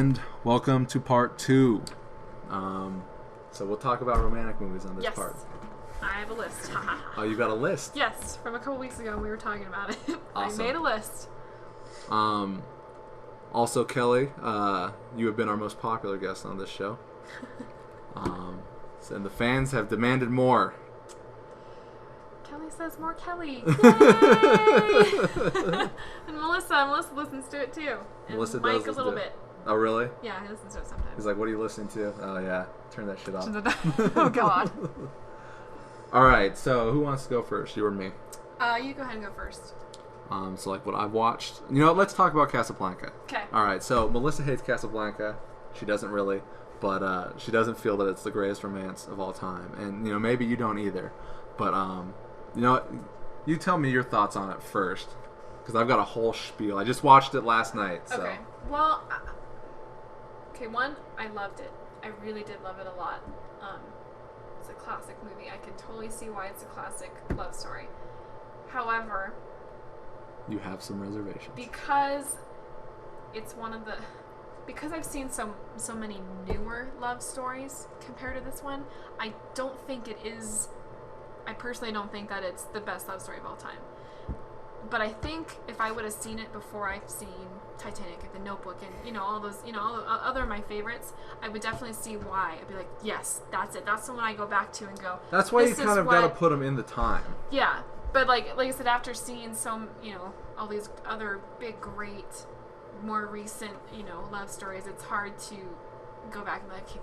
And welcome to part 2. So we'll talk about romantic movies on this part. I have a list. Oh, you got a list? Yes, from a couple weeks ago we were talking about it. Awesome. I made a list. Also, Kelly, you have been our most popular guest on this show. And the fans have demanded more. Kelly says more Kelly. Yay! And Melissa listens to it too. And Melissa Mike does a little bit. Oh, really? Yeah, he listens to it sometimes. He's like, what are you listening to? Oh, yeah. Turn that shit off. Oh, God. All right, so who wants to go first, you or me? You go ahead and go first. So, like, what I've watched. You know what? Let's talk about Casablanca. Okay. All right, so Melissa hates Casablanca. She doesn't really, but she doesn't feel that it's the greatest romance of all time. And, you know, maybe you don't either. But, you know what? You tell me your thoughts on it first, because I've got a whole spiel. I just watched it last night, so. Okay. Well, one, I loved it. I really did love it a lot. It's a classic movie. I can totally see why it's a classic love story. However, you have some reservations. Because it's because I've seen so many newer love stories compared to this one, I personally don't think that it's the best love story of all time. But I think if I would have seen it before I've seen Titanic and The Notebook and, you know, all those, you know, all the other of my favorites, I would definitely see why. I'd be like, yes, that's it. That's the one I go back to and go. That's why you kind of got to put them in the time. Yeah. But like I said, after seeing you know, all these other big, great, more recent, you know, love stories, it's hard to go back and be like, okay,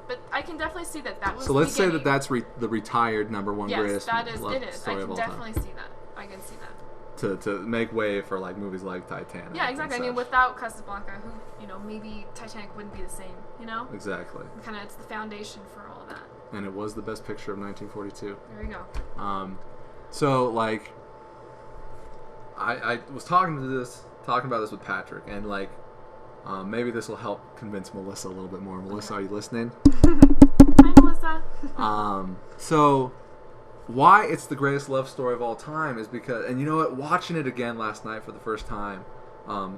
but I can definitely see that was so let's say that that's the retired number one greatest love story of all time. Yes, I can definitely see that. I can see that. To make way for like movies like Titanic. Yeah, exactly. I mean, without Casablanca, who, you know, maybe Titanic wouldn't be the same, you know? Exactly. Kind of, it's the foundation for all of that. And it was the best picture of 1942. There you go. So like, I was talking about this with Patrick, and like, maybe this will help convince Melissa a little bit more. Melissa, are you listening? Hi, Melissa. So why it's the greatest love story of all time is because, and you know what, watching it again last night for the first time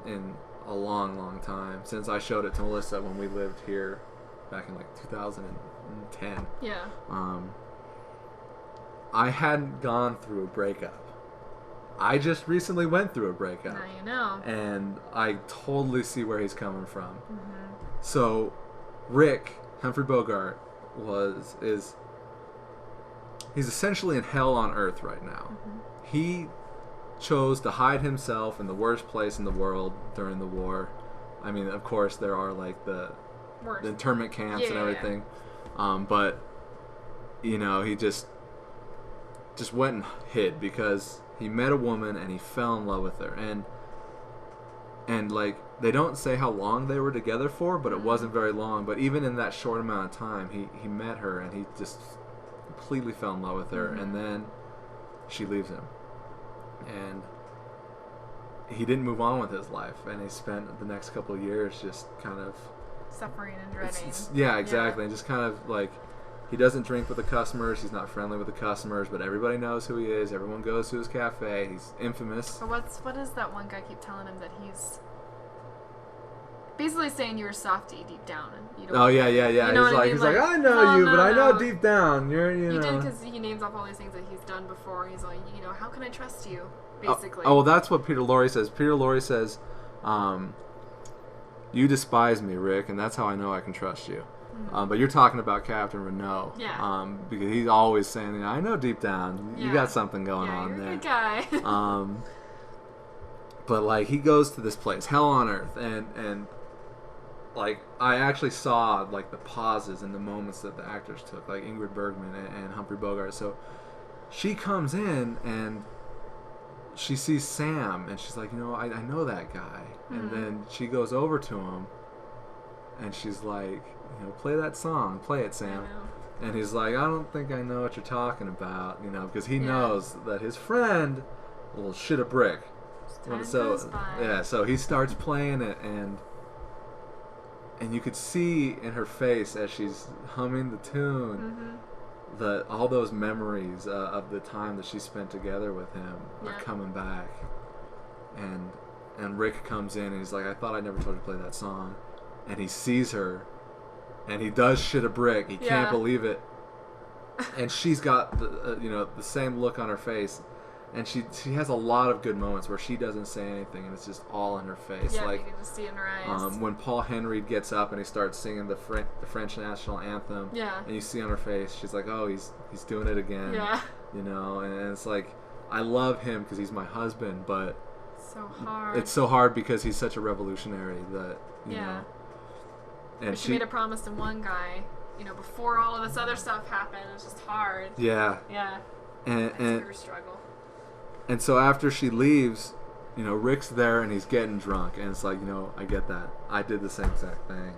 in a long time, since I showed it to Melissa when we lived here back in like 2010. Yeah. I hadn't gone through a breakup. I just recently went through a breakup. Now you know. And I totally see where he's coming from. Mm-hmm. So, Rick, Humphrey Bogart, he's essentially in hell on earth right now. Mm-hmm. He chose to hide himself in the worst place in the world during the war. I mean, of course, there are like the internment camps and everything. Yeah. But, you know, he just went and hid because he met a woman and he fell in love with her. And like, they don't say how long they were together for, but it wasn't very long. But even in that short amount of time, he met her and he just completely fell in love with her. And then she leaves him. And he didn't move on with his life. And he spent the next couple of years just kind of suffering and dreading. Yeah, exactly. And just kind of like, he doesn't drink with the customers. He's not friendly with the customers, but everybody knows who he is. Everyone goes to his cafe. He's infamous. But what does that one guy keep telling him that he's basically saying you're a softie deep down and you don't. Oh yeah. You know he's like I know you, but I know deep down you know. He did, because he names off all these things that he's done before. He's like, you know, how can I trust you? Basically. Oh, well, that's what Peter Lorre says. Peter Lorre says, "You despise me, Rick, and that's how I know I can trust you." But you're talking about Captain Renault. Yeah. Because he's always saying, you know, I know deep down you got something going on you're there. A good guy. But like, he goes to this place, hell on earth, and like, I actually saw like the pauses and the moments that the actors took, like Ingrid Bergman and Humphrey Bogart. So she comes in and she sees Sam and she's like, you know, I know that guy. And then she goes over to him and she's like, you know, play that song, play it, Sam. And he's like, I don't think I know what you're talking about, you know, because he knows that his friend will shit a brick. So he starts playing it, and you could see in her face as she's humming the tune that all those memories of the time that she spent together with him are coming back. And Rick comes in and he's like, I thought I never told you to play that song. and he sees her, and he does shit a brick. He can't believe it, and she's got the same look on her face, and she has a lot of good moments where she doesn't say anything, and it's just all in her face. Yeah, like you can just see it in her eyes. when Paul Henry gets up and he starts singing the French national anthem, and you see on her face, she's like, oh, he's doing it again. Yeah. And it's like, I love him because he's my husband, but so hard. it's so hard because he's such a revolutionary that you know. And she made a promise to one guy, before all of this other stuff happened. It was just hard. Yeah. Yeah. And her struggle. And so after she leaves, Rick's there and he's getting drunk, and it's like, I get that. I did the same exact thing,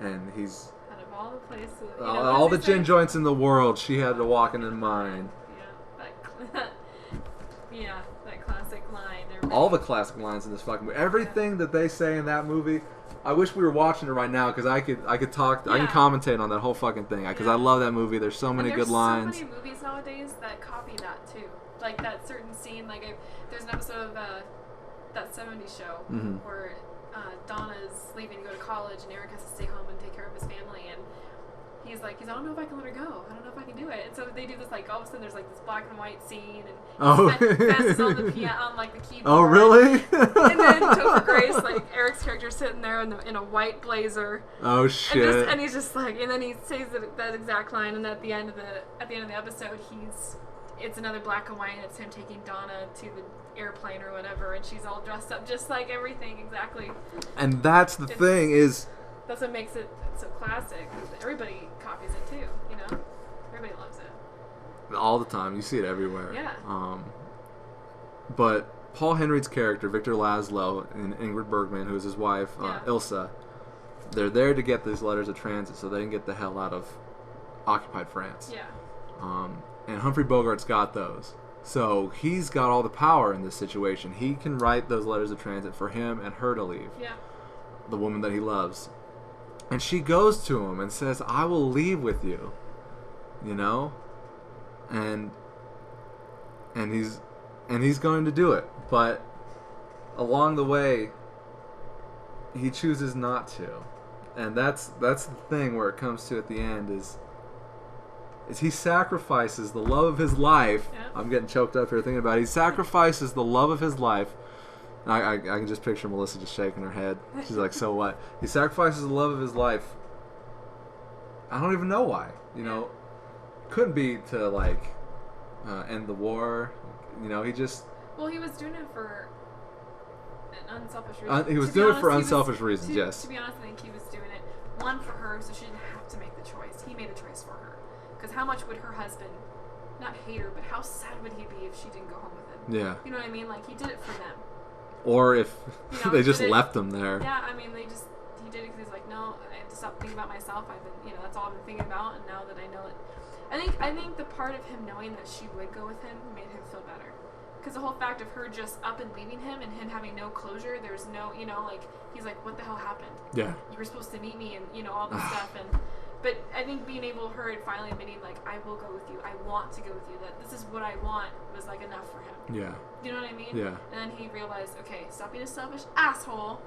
and he's out of all the places, all the gin joints in the world, she had to walk into mine. Yeah, that classic line. All the classic lines in this fucking movie. Everything that they say in that movie. I wish we were watching it right now because I could talk. I can commentate on that whole fucking thing because I love that movie. There's so many good lines. There's so many movies nowadays that copy that too. Like that certain scene. Like there's an episode of that '70s show where Donna's leaving to go to college and Eric has to stay home and take care of his family, and he's like, I don't know if I can let her go. I don't know if I can do it. And so they do this, like, all of a sudden there's like this black and white scene, and Fez is on the piano, on like the keyboard. Oh, really? And then Topher Grace, like Eric's character, sitting there in a white blazer. Oh shit! And he's just like, and then he says that exact line, and at the end of the episode, it's another black and white, and it's him taking Donna to the airplane or whatever, and she's all dressed up just like everything exactly. And that's the thing is. That's what makes it so classic. Everybody copies it too, Everybody loves it. All the time. You see it everywhere. Yeah. But Paul Henry's character, Victor Laszlo, and Ingrid Bergman, who's his wife, Ilsa, they're there to get these letters of transit so they can get the hell out of occupied France. Yeah. And Humphrey Bogart's got those. So he's got all the power in this situation. He can write those letters of transit for him and her to leave. Yeah. The woman that he loves. And she goes to him and says, I will leave with you. And he's going to do it. But along the way, he chooses not to. And that's the thing where it comes to at the end is he sacrifices the love of his life. Yeah. I'm getting choked up here thinking about it. He sacrifices the love of his life. I can just picture Melissa just shaking her head. She's like, so what? He sacrifices the love of his life. I don't even know why. Couldn't be to, like, end the war. He just... Well, he was doing it for an unselfish reason. He was doing it for unselfish reasons, yes. To be honest, I think he was doing it, one, for her, so she didn't have to make the choice. He made the choice for her. Because how much would her husband, not hate her, but how sad would he be if she didn't go home with him? Yeah. You know what I mean? Like, he did it for them. Or if they just left him there. Yeah, I mean, he did it because he's like, no, I have to stop thinking about myself. I've been, that's all I've been thinking about, and now that I know it, I think the part of him knowing that she would go with him made him feel better. Because the whole fact of her just up and leaving him and him having no closure, there's no, he's like, what the hell happened? Yeah. You were supposed to meet me and, all this stuff. But I think being able, her finally admitting, like, I will go with you. I want to go with you. That this is what I want was, like, enough for him. Yeah. You know what I mean? Yeah. And then he realized, okay, stop being a selfish asshole.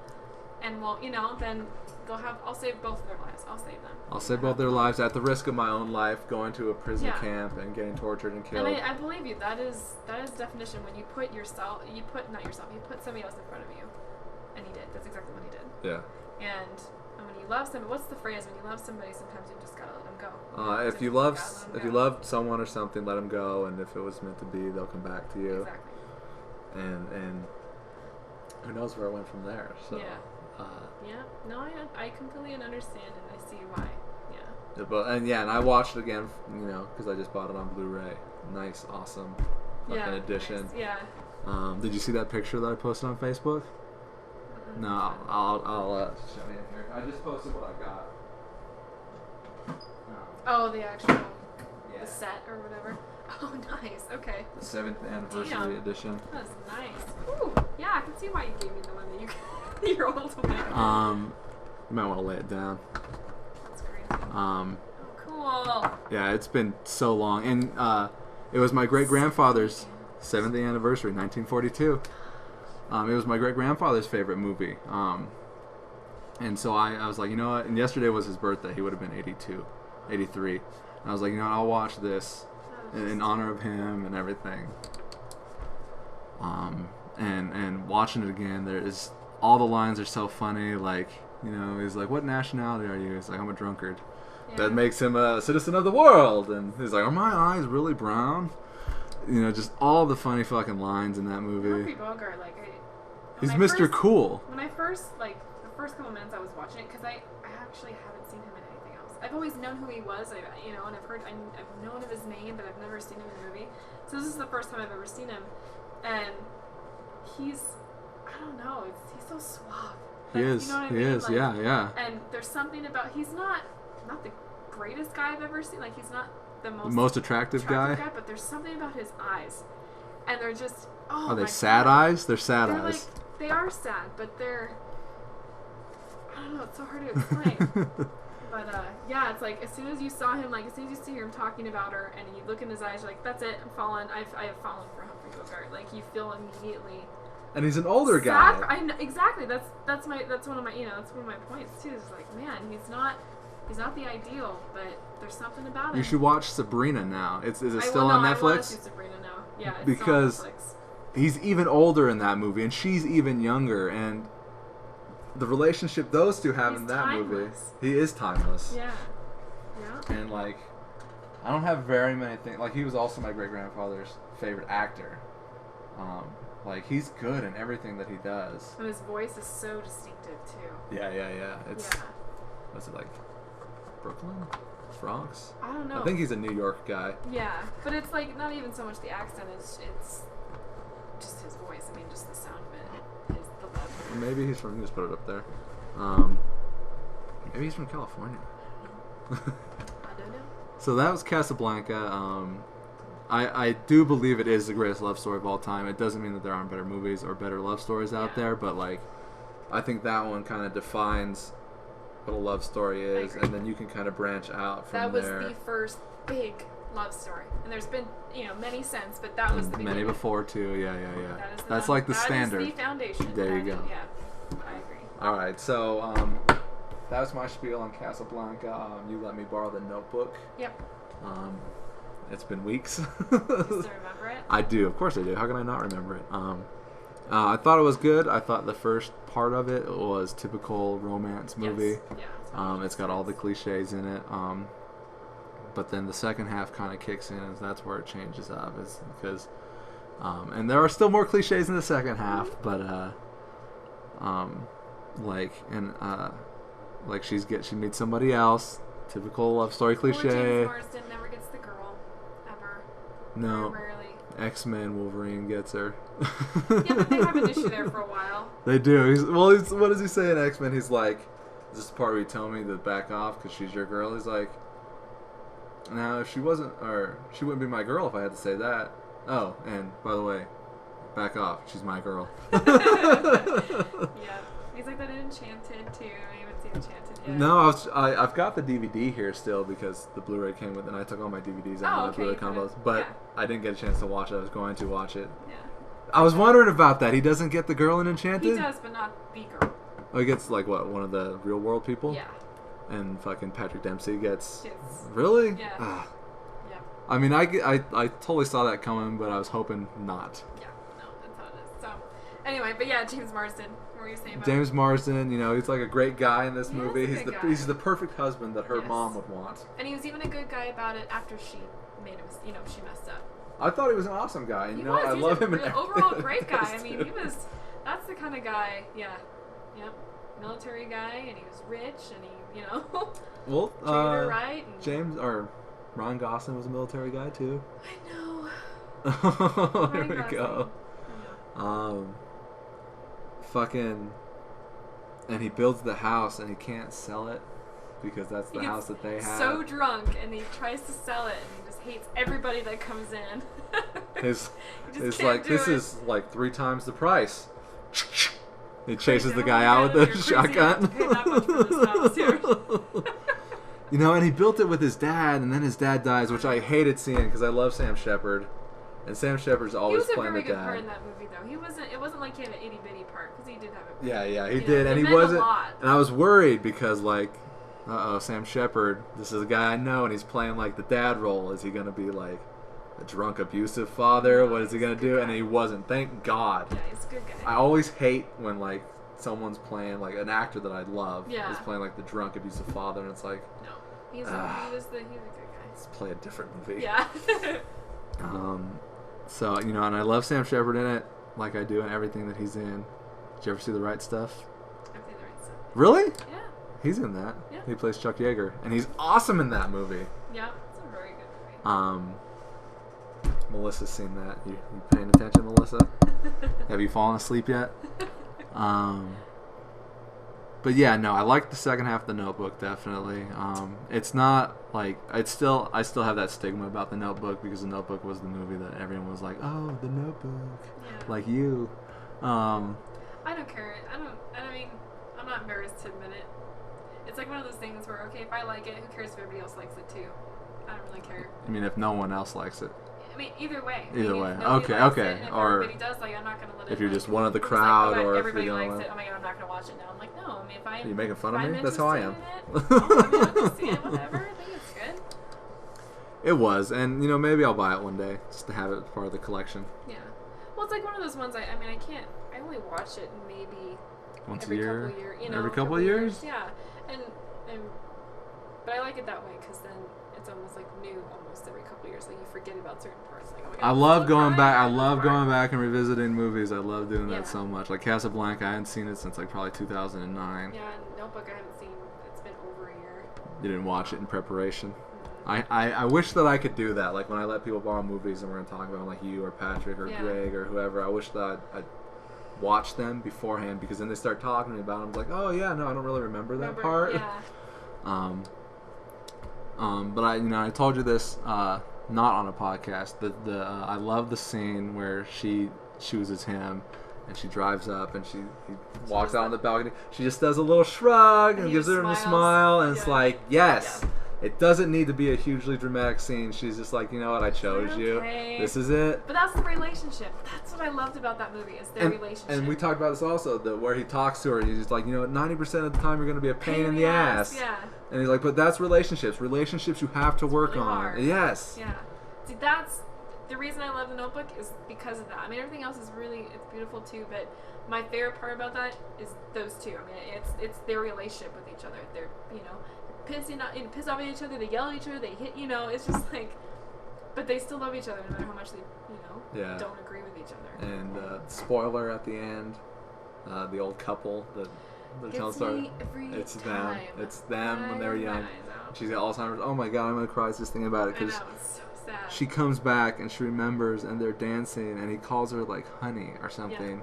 And, well, then I'll save both of their lives. I'll save them. I'll save both their lives at the risk of my own life, going to a prison camp and getting tortured and killed. And I believe you. That is definition when you put somebody else in front of you. And he did. That's exactly what he did. Yeah. And when you love somebody, what's the phrase? When you love somebody, sometimes you just gotta let them go. If you love someone or something, let them go. And if it was meant to be, they'll come back to you. Exactly. And who knows where it went from there? So. Yeah. No, I completely understand and I see why. Yeah. And I watched it again, because I just bought it on Blu-ray. Nice, awesome, fucking edition. Nice. Yeah. Did you see that picture that I posted on Facebook? Mm-hmm. No, I'll show you here. I just posted what I got. Oh, the actual the set or whatever. Oh, nice. Okay. The 7th anniversary edition. That's nice. Ooh, yeah, I can see why you gave me the one that you're old one. You might want to lay it down. That's crazy. Oh, cool. Yeah, it's been so long, and it was my great grandfather's 7th anniversary, 1942. It was my great grandfather's favorite movie. And so I was like, you know what? And yesterday was his birthday. He would have been 82, 83. And I was like, you know what? I'll watch this in honor of him and everything. And watching it again, there is all the lines are so funny. Like, you know, he's like, "What nationality are you?" He's like, "I'm a drunkard." Yeah. That makes him a citizen of the world. And he's like, "Are my eyes really brown?" You know, just all the funny fucking lines in that movie. Humphrey Bogart, like, he's Mr. Cool. When I first, like, the first couple minutes I was watching it, because I actually haven't seen him in anything else. I've always known who he was, you know, and I've known of his name, but I've never seen him in a movie. So this is the first time I've ever seen him, and he's, I don't know, he's so suave. He is. You know what I he mean? is. Like, yeah. And there's something about he's not the greatest guy I've ever seen. Like, he's not the most attractive guy, but there's something about his eyes, and they're just are they sad eyes? They're sad eyes. Like, they are sad, but they're, I don't know. It's so hard to explain. But yeah, it's like as soon as you saw him, like as soon as you see him talking about her, and you look in his eyes, you're like, that's it. I'm fallen. I have fallen for Humphrey Bogart. Like you feel immediately. And he's an older guy. I know, exactly. That's one of my that's one of my points too. Is like, man, he's not the ideal, but there's something about him. You should watch Sabrina now. Is it still on Netflix? I want to see Sabrina now. Yeah, it's because still on Netflix. He's even older in that movie, and she's even younger, and the relationship those two have in that movie, he is timeless. Yeah. And like, I don't have very many things. Like, he was also my great grandfather's favorite actor. Like, he's good in everything that he does. And his voice is so distinctive too. Yeah. It's what's it like? Brooklyn? Bronx? I don't know. I think he's a New York guy. Yeah, but it's like not even so much the accent, it's just his voice. I mean, just the sound of it is the level. Maybe he's from, just put it up there. Maybe he's from California. I don't know. So that was Casablanca. I do believe it is the greatest love story of all time. It doesn't mean that there aren't better movies or better love stories out there, but like, I think that one kind of defines what a love story is, and then you can kind of branch out from there. That was the first big love story, and there's been many since, but that was the beginning. Many before too. Yeah. That's like the standard. That is the foundation. There you go. Yeah, I agree. All right, so that was my spiel on Casablanca. You let me borrow the Notebook. Yep. It's been weeks. You still remember it? I do, of course I do. How can I not remember it? I thought it was good. I thought the first part of it was typical romance movie. Yes. Yeah. It's got all the cliches in it. But then the second half kind of kicks in, and that's where it changes up. Is because, and there are still more cliches in the second half, but like she meets somebody else. Typical love story cliche. James Marsden never gets the girl ever. No. Very rarely. X-Men Wolverine gets her. Yeah, but they have an issue there for a while. They do. What does he say in X-Men? He's like, "Is this the part where you tell me to back off because she's your girl?" He's like, "Now if she wasn't, or she wouldn't be my girl if I had to say that." Oh, and by the way, back off. She's my girl. Yeah, he's like that in Enchanted too. I haven't seen Enchanted yet. No, I've got the DVD here still because the Blu-ray came with it, and I took all my DVDs out of the Blu-ray combos. But I didn't get a chance to watch it. I was going to watch it. Yeah. I was wondering about that. He doesn't get the girl in Enchanted? He does, but not the girl. Oh, he gets, like, what, one of the real world people? Yeah. And fucking Patrick Dempsey gets... Yes. Really? Yeah. Ah. Yeah. I mean, I totally saw that coming, but I was hoping not. Yeah, no, that's how it is. So, anyway, but yeah, James Marsden. What were you saying about James Marsden, he's like a great guy in this movie. He's the perfect husband that her mom would want. And he was even a good guy about it after she made him, she messed up. I thought he was an awesome guy. I love him. Overall great guy. I mean, that's the kind of guy, military guy, and he was rich, and he, well, treated her right. And Ryan Gosling was a military guy too. I know. There we go. Fucking, and he builds the house, and he can't sell it because that's the house that they have. So drunk, and he tries to sell it, and he just hates everybody that comes in. It's like, this is like 3 times the price. He chases the guy out with the shotgun. And he built it with his dad, and then his dad dies, which I hated seeing because I love Sam Shepard. And Sam Shepard's always He was a playing very the good dad. part in that movie, though. He wasn't. It wasn't like he had an itty bitty part because he did have a. Yeah, he you did, know, and it he meant a wasn't. lot. And I was worried because like, Sam Shepard. This is a guy I know, and he's playing like the dad role. Is he gonna be like a drunk, abusive father? No, What is he he's a gonna good do? guy. And he wasn't. Thank God. Yeah, he's a good guy. I always hate when like someone's playing like an actor that I love Yeah. is playing like the drunk, abusive father, and it's like, No, he was a good guy. let's play a different movie. Yeah. So and I love Sam Shepard in it, like I do in everything that he's in. Did you ever see The Right Stuff? I've seen the right stuff. Really? Yeah. He's in that. Yeah. He plays Chuck Yeager, and he's awesome in that movie. Yeah, it's a very good movie. Melissa's seen that. You paying attention, Melissa? Have you fallen asleep yet? But yeah, no, I like the second half of The Notebook definitely. It's not like I still have that stigma about The Notebook because The Notebook was the movie that everyone was like, oh, The Notebook, Yeah. like you. I don't care. I mean, I'm not embarrassed to admit it. It's like one of those things where, okay, if I like it, who cares if everybody else likes it too? I don't really care. I mean, if no one else likes it, I mean, either way. Either I mean, way. if nobody Okay, likes okay. it, and if Or everybody does, like, I'm not gonna let it. if you're like, just one of the I'm just crowd, like, oh, or if everybody you don't likes like- it. Oh my god, I'm not gonna watch it now. I'm like, no. I mean, if I. are you making fun if of I'm me? That's how I am. interested in it, I mean, I'll go see it. Whatever. I think it's good. It was, and maybe I'll buy it one day just to have it as part of the collection. Yeah. Well, it's like one of those ones. I mean, I can't. I only watch it maybe Once every a year. couple of years. You know, Every couple of years? Yeah, and but I like it that way because then it's almost like new almost every couple of years. Like you forget about certain parts. Like, oh my god, I I'm love so going proud back. I of this love part. going back and revisiting movies. I love doing Yeah. that so much. Like Casablanca, I hadn't seen it since like probably 2009. Yeah, and Notebook I haven't seen. It's been over a year. You didn't watch it in preparation. Mm-hmm. I wish that I could do that. Like when I let people borrow movies and we're gonna talk about like you or Patrick or Yeah. Greg or whoever. I wish that I'd watch them beforehand because then they start talking to me about them. Like, oh yeah, no, I don't really remember that part. Yeah. But I told you this not on a podcast. I love the scene where she chooses him, and she drives up and he walks out on the balcony. She just does a little shrug and And he gives her a smiles. smile, and it's Yeah. like, yes. Yeah. It doesn't need to be a hugely dramatic scene. She's just like, you know what, I chose you. Okay. This is it. But that's the relationship. That's what I loved about that movie is their relationship. And we talked about this also, where he talks to her, and he's just like, 90% of the time you're going to be a pain in the ass. Yeah. And he's like, but that's relationships. Relationships you have to work really on. hard. Yes. Yeah. See, that's the reason I love The Notebook is because of that. I mean, everything else is it's beautiful too, but my favorite part about that is those two. I mean, it's their relationship with each other. They're, piss off at each other, they yell at each other, they hit, it's just like, but they still love each other no matter how much they, Yeah. don't agree with each other. And spoiler at the end, the old couple that tells Gets her me every it's time. them. It's them when they were I roll my young. eyes out. She's got Alzheimer's. Oh my god, I'm gonna cry just thinking about it I know, because it's so sad. she comes back and she remembers, and they're dancing, and he calls her like honey or something,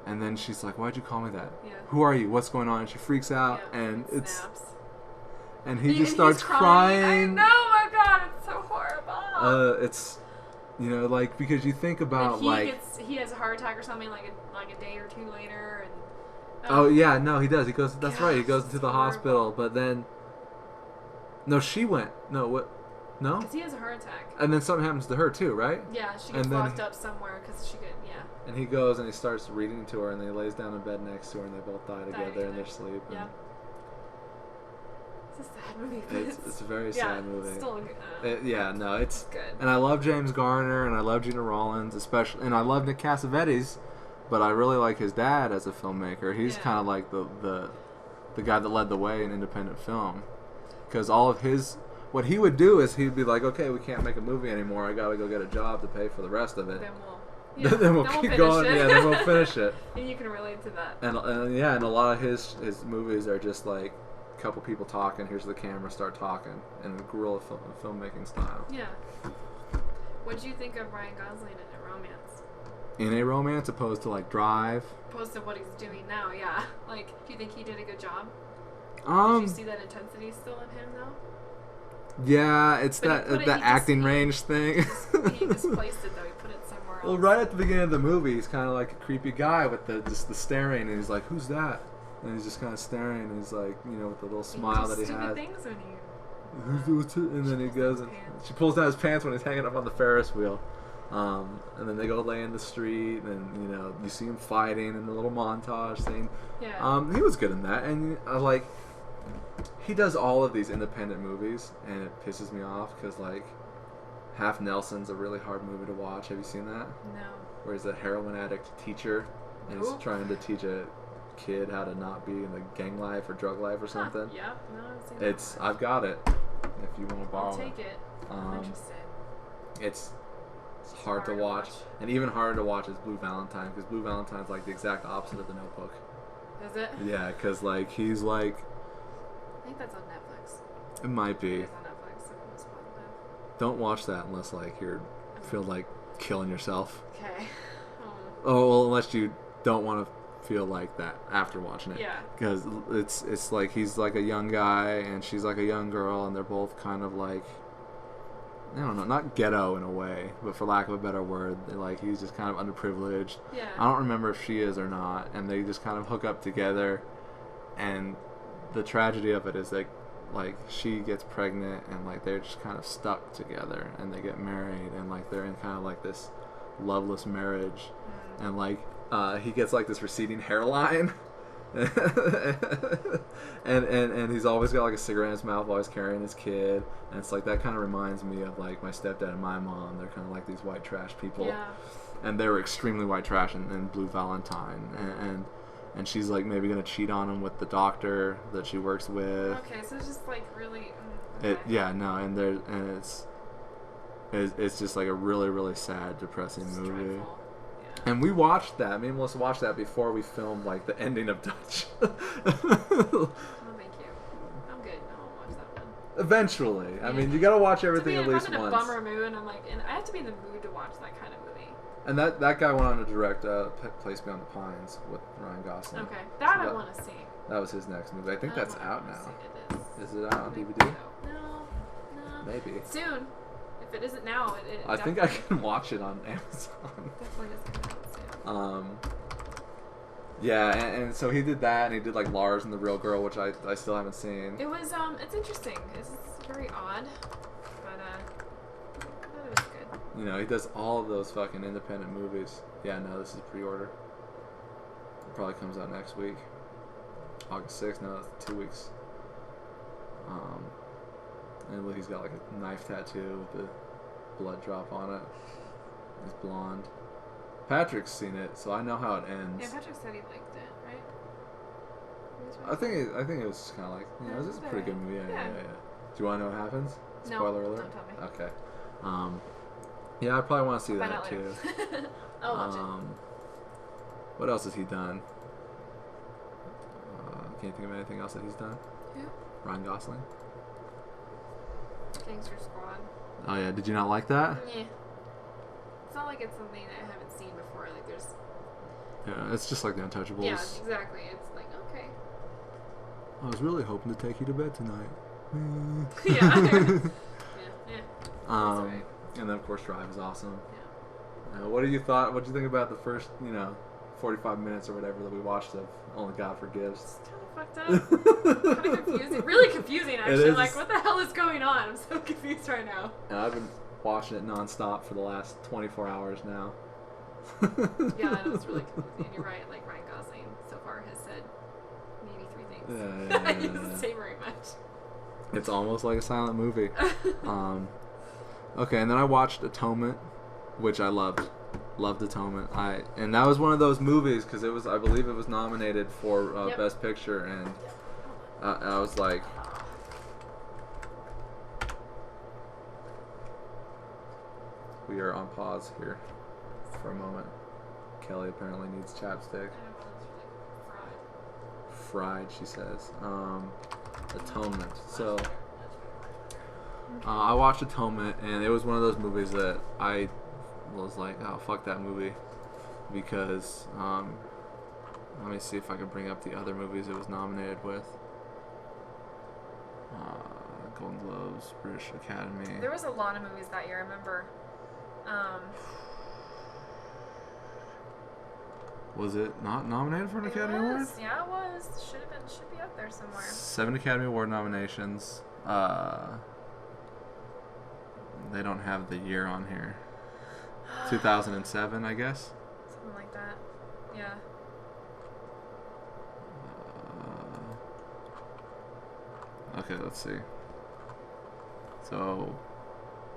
and then she's like, "Why'd you call me that? Yeah. Who are you? What's going on?" And she freaks out, Yeah, and it it's snaps. and he And just he's starts crying. I know, my god, it's so horrible. It's like because you think about he has a heart attack or something like a day or two later, and oh yeah, no, he does. He goes. That's right. He goes Gosh, to the it's hospital, horrible. but then no, she went. No, what? No, because he has a heart attack. and then something happens to her too, right? Yeah, she And gets then locked up somewhere because she could. Yeah. And he goes and he starts reading to her, and he lays down in bed next to her, and they both die together in their together. sleep. Yeah. And It's a sad movie. But it's a very yeah, sad movie. Still, It's good. and I love James Garner, and I love Gina Rollins, especially, and I love Nick Cassavetes, but I really like his dad as a filmmaker. He's Yeah. kind of like the guy that led the way in independent film, because all of his what he would do is he'd be like, okay, we can't make a movie anymore. I gotta go get a job to pay for the rest of it. Then we'll. Then we'll keep finish going. it. Yeah, then we'll finish it. And you can relate to that. And a lot of his movies are just like a couple people talking. Here's the camera, start talking, in a guerrilla filmmaking style. Yeah. What do you think of Ryan Gosling in A Romance? In A Romance, opposed to like Drive. Opposed to what he's doing now, yeah. Like, do you think he did a good job? Did you see that intensity still in him though? Yeah, it's But he put that he acting just- range thing. He misplaced it though. He put it somewhere else. Well, right at the beginning of the movie, he's kind of like a creepy guy with the staring, and he's like, "Who's that?" And he's just kind of staring, and he's like, with the little smile that he stupid has. things when you. And then he goes and pants. she pulls down his pants when he's hanging up on the Ferris wheel. And then they go lay in the street, and you know you see him fighting in the little montage thing. Yeah. He was good in that, and like he does all of these independent movies, and it pisses me off because like Half Nelson's a really hard movie to watch. Have you seen that? No. Where he's a heroin addict teacher, and he's Nope. trying to teach a kid how to not be in the gang life or drug life or something. Huh. Yeah. No, I haven't seen that It's one. I've got it. If you want to borrow I'll take it. I'm Um, interested. It's hard to watch, and even harder to watch is Blue Valentine, because Blue Valentine's like the exact opposite of The Notebook. Is it? Yeah, because like he's like I think that's on Netflix. it might It be. is on Netflix. So it's positive. Don't watch that unless like you're feel like killing yourself. Okay. Oh well, unless you don't want to feel like that after watching it. Yeah. Because it's like he's like a young guy and she's like a young girl, and they're both kind of like, I don't know, not ghetto in a way, but for lack of a better word, like he's just kind of underprivileged. Yeah. I don't remember if she is or not, and they just kind of hook up together, and the tragedy of it is that like she gets pregnant and like they're just kind of stuck together, and they get married, and like they're in kind of like this loveless marriage, and like he gets like this receding hairline. and he's always got like a cigarette in his mouth while he's carrying his kid, and it's like that kind of reminds me of like my stepdad and my mom. They're kind of like these white trash people, Yeah. and they were extremely white trash in Blue Valentine, and she's like maybe gonna cheat on him with the doctor that she works with. Okay, so it's just like really. And it's just like a really really sad, depressing It's movie. dreadful. Yeah. And we watched that. Me and Melissa watched that before we filmed like the ending of Dutch. Oh, thank you. I'm good. I won't watch that one. Eventually, I mean, you gotta watch everything To at be, least if I'm in a once. bummer mood, and I'm like, and I have to be in the mood to watch that kind of movie. And that guy went on to direct Place Beyond the Pines with Ryan Gosling. Okay, that So I that- want to see. That was his next movie. I think that's I out wanna now. see it. Is it out on I think DVD? so. No. Maybe. Soon. If it isn't now, it I think I can watch it on Amazon. definitely is coming out soon. Yeah, and so he did that, and he did like Lars and the Real Girl, which I still haven't seen. It was it's interesting. It's very odd, but I thought it was good. You know, he does all of those fucking independent movies. Yeah, no, this is pre-order. It probably comes out next week. August 6th, no, it's 2 weeks. And look, he's got like a knife tattoo with a blood drop on it. He's blonde. Patrick's seen it, so I know how it ends. Yeah, Patrick said he liked it, right? I think it was just kind of like, you know, this is a pretty good movie. Yeah. Do you want to know what happens? No, Spoiler alert. don't tell me. Okay. Yeah, I probably want to see Find that out later. too. I'll watch it. What else has he done? Can't think of anything else that he's done. Who? Ryan Gosling. Gangster Squad. Oh yeah, did you not like that? Yeah. It's not like it's something that I haven't seen before. Like there's. Yeah, it's just like The Untouchables. Yeah, exactly. It's like okay. I was really hoping to take you to bed tonight. Yeah. Yeah. alright. And then of course Drive is awesome. Yeah. What did you think about the first, 45 minutes or whatever that we watched of Only God Forgives? It's kind of fucked up. Kind of confusing. Really confusing, actually. is. Like, what the hell is going on? I'm so confused right now. And I've been watching it nonstop for the last 24 hours now. Yeah, that was really confusing. You're right. Like Ryan Gosling so far has said maybe 3 things. Yeah. He doesn't say very much. It's almost like a silent movie. Okay, and then I watched Atonement, which I loved. Loved Atonement. And that was one of those movies because I believe it was nominated for Yep. Best Picture, and I was like, we are on pause here for a moment. Kelly apparently needs chapstick. Fried, she says. Atonement. So I watched Atonement, and it was one of those movies that I was like, oh, fuck that movie, because let me see if I can bring up the other movies it was nominated with. Golden Globes, British Academy. There was a lot of movies that year, I remember. Was it not nominated for an Academy it Award? was. Yeah, it was. Should be up there somewhere. 7 Academy Award nominations. They don't have the year on here. 2007, I guess. Something like that. Yeah. Okay, let's see. So,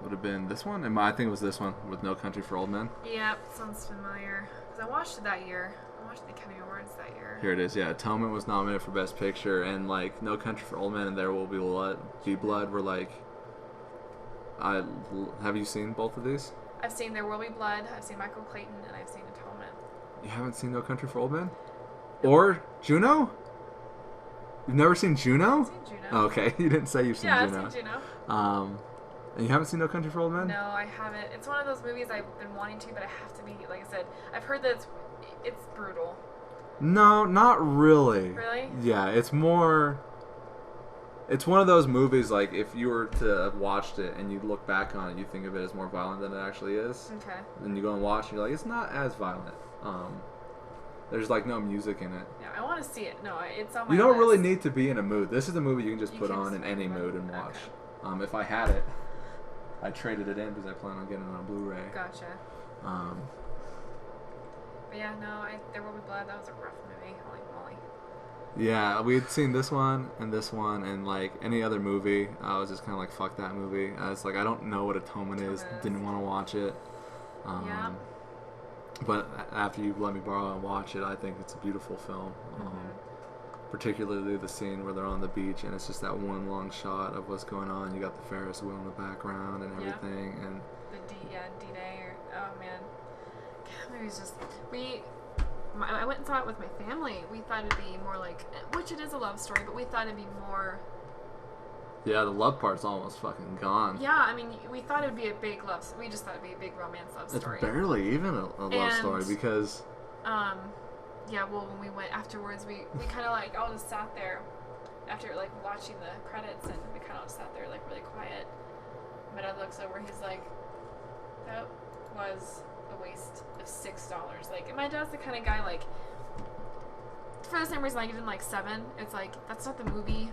would have been this one? I think it was this one with No Country for Old Men. Yep, sounds familiar. Because I watched it that year. I watched the Academy Awards that year. Here it is. Yeah, Atonement was nominated for Best Picture, and like No Country for Old Men and There Will Be Blood were like. Have you seen both of these? I've seen There Will Be Blood. I've seen Michael Clayton, and I've seen Atonement. You haven't seen No Country for Old Men, or Juno? You've never seen Juno? I've seen Juno. Oh, okay, you didn't say you've seen Juno. Yeah, I've seen Juno. And you haven't seen No Country for Old Men? No, I haven't. It's one of those movies I've been wanting to, but I have to be, like I said, I've heard that it's brutal. No, not really. Really? Yeah, it's more. It's one of those movies, like, if you were to have watched it and you look back on it, you think of it as more violent than it actually is. Okay. Then you go and watch, and you're like, it's not as violent. There's, like, no music in it. Yeah, I want to see it. No, it's on my You don't list. really need to be in a mood. This is a movie you can just You put can on just in put any it on. mood and watch. Okay. If I had it, I traded it in because I plan on getting it on Blu-ray. Gotcha. But yeah, no, There Will Be Blood. That was a rough movie. Holy moly. Yeah, we had seen this one, and like any other movie, I was just kind of like, fuck that movie. It's like, I don't know what Atonement is. Didn't want to watch it. Yeah. But after you let me borrow and watch it, I think it's a beautiful film. Particularly the scene where they're on the beach and it's just that one long shot of what's going on. You got the Ferris wheel in the background and everything, and The D-Day, or oh man, that movie's just I went and saw it with my family. We thought it'd be more like, which it is a love story, but we thought it'd be more. Yeah, the love part's almost fucking gone. Yeah, I mean, we thought it would be a big love. We just thought it'd be a big romance love story. It's barely even a love story because. Yeah, well, when we went afterwards, we kind of like all just sat there after like watching the credits, and we kind of sat there like really quiet. My dad looks over, he's like, "That was a waste of $6." Like, and my dad's the kind of guy like, for the same reason I didn't like Seven. It's like, that's not the movie.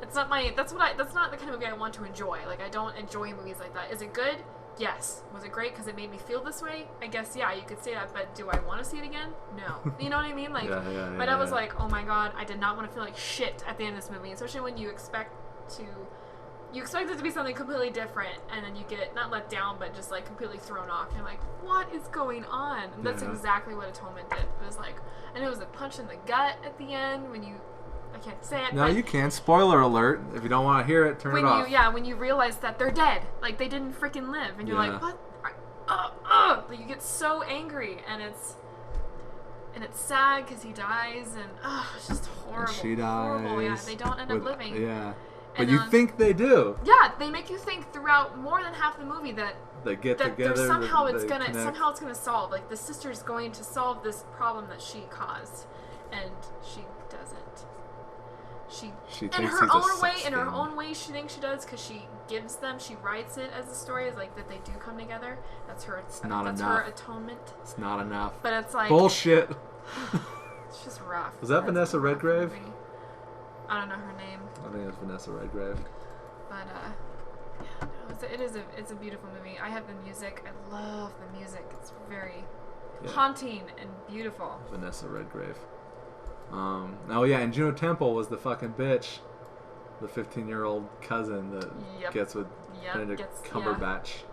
It's not that's not the kind of movie I want to enjoy. Like, I don't enjoy movies like that. Is it good? Yes. Was it great because it made me feel this way? I guess, yeah, you could say that, but do I want to see it again? No. You know what I mean? Like, my dad was like, oh my god, I did not want to feel like shit at the end of this movie, especially when you expect it to be something completely different, and then you get, not let down, but just, like, completely thrown off. And you're like, what is going on? And that's exactly what Atonement did. It was like, and it was a punch in the gut at the end when you, I can't say it. No, you can't. Spoiler alert. If you don't want to hear it, turn it off. When you realize that they're dead. Like, they didn't freaking live. And you're like, what? Like, you get so angry. And it's sad because he dies. And, it's just horrible. And she dies. Horrible. Yeah, they don't end up living. Yeah. But you think they do. Yeah, they make you think throughout more than half the movie that they get together. Somehow it's gonna solve. Like, the sister's going to solve this problem that she caused. And she doesn't. She in her own way, she thinks she does, because she gives them, she writes it as a story, as like that they do come together. That's her. That's her atonement. It's not enough. But it's like bullshit. It's just rough. Was that Vanessa Redgrave? I don't know her name. I think it's Vanessa Redgrave. But yeah, no, it's a beautiful movie. I have the music. I love the music. It's very haunting and beautiful. Vanessa Redgrave. Oh yeah, and Juno Temple was the fucking bitch, the 15-year-old cousin that gets with Benedict Cumberbatch,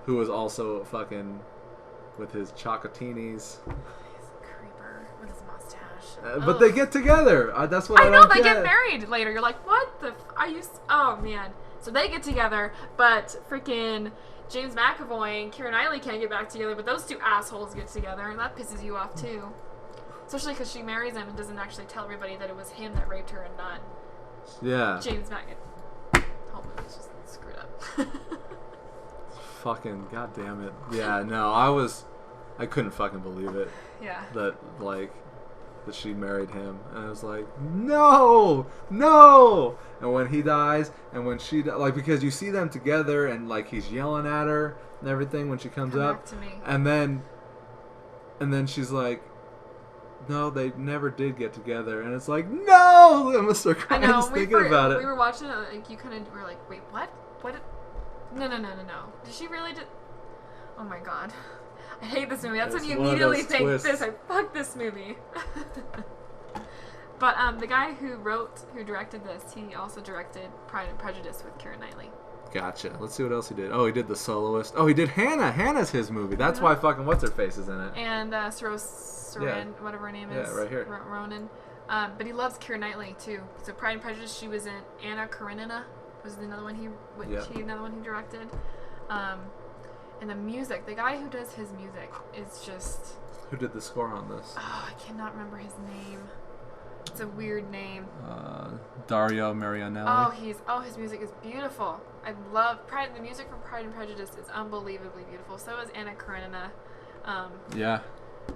who was also fucking with his chocatinis. He's a creeper with his mustache. But they get together. That's what I know. don't They get get married later. You're like, what the? Oh man. So they get together, but freaking James McAvoy and Keira Knightley can't get back together. But those two assholes get together, and that pisses you off too. Especially because she marries him and doesn't actually tell everybody that it was him that raped her and not James McAvoy. The whole movie's just screwed up. Fucking goddamn it. Yeah, no, I couldn't fucking believe it. Yeah. That she married him. And I was like, no! And when he dies, and when she, like, because you see them together and, like, he's yelling at her and everything when she comes up. Back to me. And then she's like, no, they never did get together, and it's like, no! I'm gonna start crying just thinking about it. We were watching it, like, you kind of were like, wait, what? No. Did she really Oh my god. I hate this movie. That's It's when you one of immediately those think twists. this. I fuck this movie. But the guy who directed this, he also directed Pride and Prejudice with Keira Knightley. Gotcha. Let's see what else he did. Oh, he did The Soloist. Oh, he did Hannah. Hannah's his movie. That's why fucking what's-her-face is in it. And Saoirse, whatever her name is. Yeah, right here. Ronan. But he loves Keira Knightley too. So Pride and Prejudice, she was in. Anna Karenina was another one another one he directed. And the music, the guy who does his music is just. Who did the score on this? Oh, I cannot remember his name. It's a weird name. Dario Marianelli. His music is beautiful. I love the music from Pride and Prejudice is unbelievably beautiful. So is Anna Karenina. Yeah.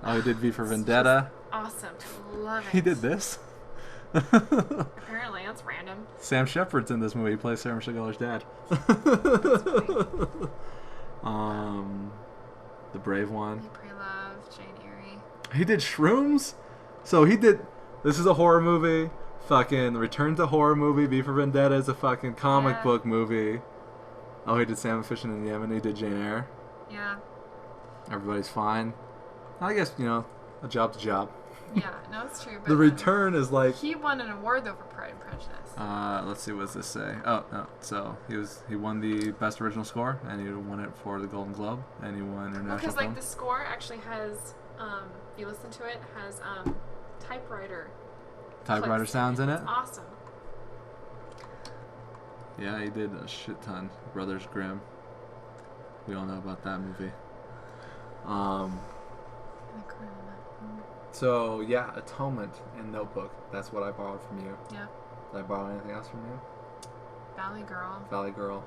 Oh, he did V for Vendetta. Awesome. Love it. He did this? Apparently, that's random. Sam Shepard's in this movie. He plays Sarah Michelle Gellar's dad. The Brave One. You Pray Love, Jane Eyre. He did Shrooms? So he did... This is a horror movie. Fucking Return to Horror movie. V for Vendetta is a fucking comic book movie. Oh, he did Salmon Fishing in Yemen. He did Jane Eyre. Yeah. Everybody's Fine. I guess, a job's a job. Yeah, no, it's true. But The Return is like... He won an award, though, for Pride and Prejudice. Let's see, what does this say? Oh, no. So, he won the Best Original Score, and he won it for the Golden Globe, and he won International Because, Film. the score actually has, if you listen to it, has, typewriter clips sounds in it? It's awesome. Yeah, he did a shit ton. Brothers Grimm. We all know about that movie. So, yeah, Atonement and Notebook. That's what I borrowed from you. Yeah. Did I borrow anything else from you? Valley Girl. Valley Girl.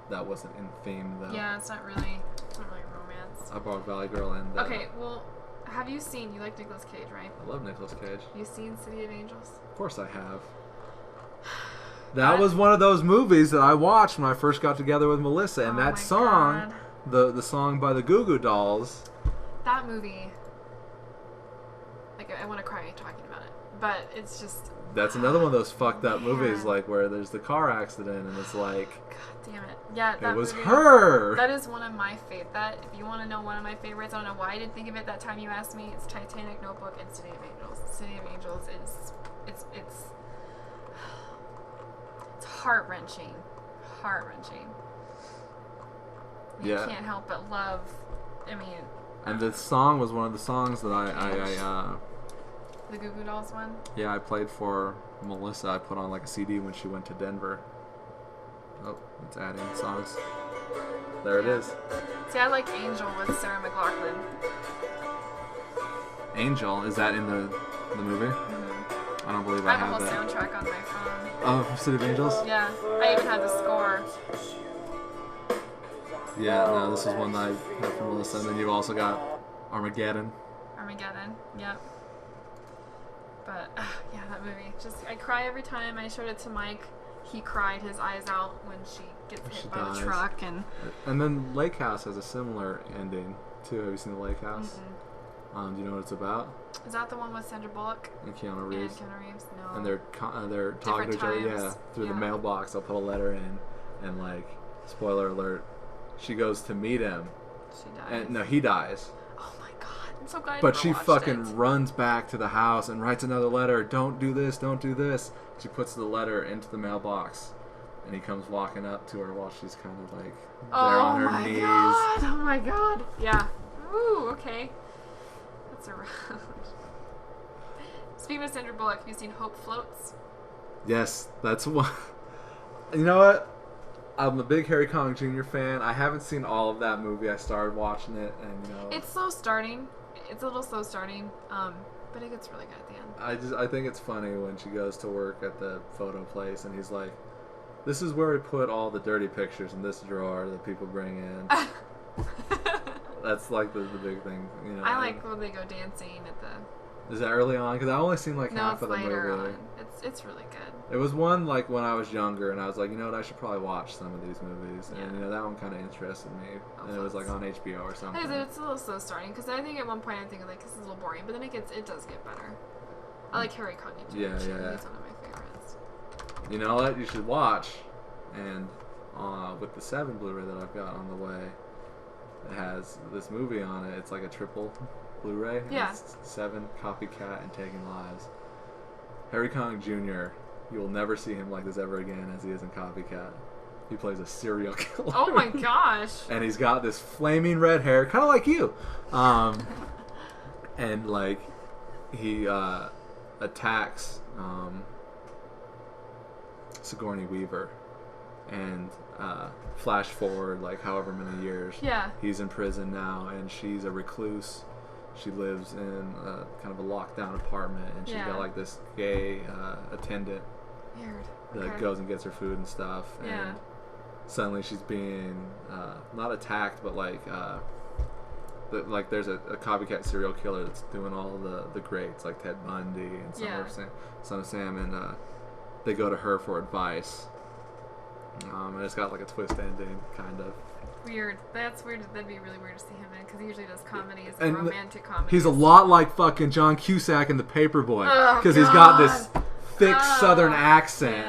That wasn't in theme, though. Yeah, it's not really romance. I borrowed Valley Girl and... Okay, well, have you seen... You like Nicolas Cage, right? I love Nicolas Cage. You seen City of Angels? Of course I have. That was one of those movies that I watched when I first got together with Melissa, and that song, the song by the Goo Goo Dolls. That movie, I want to cry talking about it, but it's just. That's another one of those fucked up movies, where there's the car accident, and it's like. God damn it! Yeah, that it was movie, her. That is one of my favorite. If you want to know one of my favorites, I don't know why I didn't think of it that time you asked me. It's Titanic, Notebook, and City of Angels. City of Angels is it's heart-wrenching. You can't help but love. I mean. And the song was one of the songs that I the Goo Goo Dolls one? Yeah, I played for Melissa. I put on a CD when she went to Denver. Oh, it's adding songs. There it is. See, I like Angel with Sarah McLachlan. Angel, is that in the movie? Mm-hmm. I don't believe I I have a have whole that. soundtrack on my phone. Oh, City of Angels? Yeah, I even have the score. Yeah, no, this is one that I have from Melissa. And then you've also got Armageddon. Yep. But, yeah, that movie. I cry every time. I showed it to Mike. He cried his eyes out when she gets hit by the truck. And then Lake House has a similar ending, too. Have you seen The Lake House? Mm-mm. Do you know what it's about? Is that the one with Sandra Bullock? And Keanu Reeves. No. And they're talking to each other, through the mailbox. I'll put a letter in, and spoiler alert, she goes to meet him. She dies. And no, he dies. Oh my god, I'm so glad I But never she watched fucking it. runs back to the house and writes another letter. Don't do this, don't do this. She puts the letter into the mailbox, and he comes walking up to her while she's kind of there on her knees. Oh my god. Yeah. Ooh, okay. That's a Speaking of Sandra Bullock, have you seen Hope Floats? Yes, that's one. You know what? I'm a big Harry Connick Jr. fan. I haven't seen all of that movie. I started watching it, and it's slow starting. It's a little slow starting, but it gets really good at the end. I think it's funny when she goes to work at the photo place, and he's like, "This is where we put all the dirty pictures in this drawer that people bring in." That's the big thing, I like when they go dancing at the. Is that early on? Because I only seen half of the later movie. On. It's really good. It was one when I was younger, and I was like, you know what, I should probably watch some of these movies, and that one kind of interested me, and it was on HBO or something. It's a little slow starting because I think at one point I'm thinking this is a little boring, but then it does get better. I like Harry Connick Jr. Yeah. He's one of my favorites. You know what? You should watch, and with the 7 Blu-ray that I've got on the way, has this movie on it. It's like a triple Blu-ray. Yeah. It's 7, Copycat, and Taking Lives. Harry Connick Jr., you will never see him like this ever again as he is in Copycat. He plays a serial killer. Oh my gosh. And he's got this flaming red hair, kind of like you. And like he attacks Sigourney Weaver, and flash forward like however many years. Yeah. He's in prison now, and she's a recluse. She lives in kind of a locked-down apartment, and she's got like this gay attendant Weird. that goes and gets her food and stuff. Yeah. And suddenly she's being not attacked, but like there's a copycat serial killer that's doing all the greats, like Ted Bundy and Son of Sam, and they go to her for advice. And it's got like a twist ending, kind of. Weird. That's weird. That'd be really weird to see him in, because he usually does comedies and romantic comedies. He's a lot like fucking John Cusack in The Paperboy, because he's got this thick Southern accent.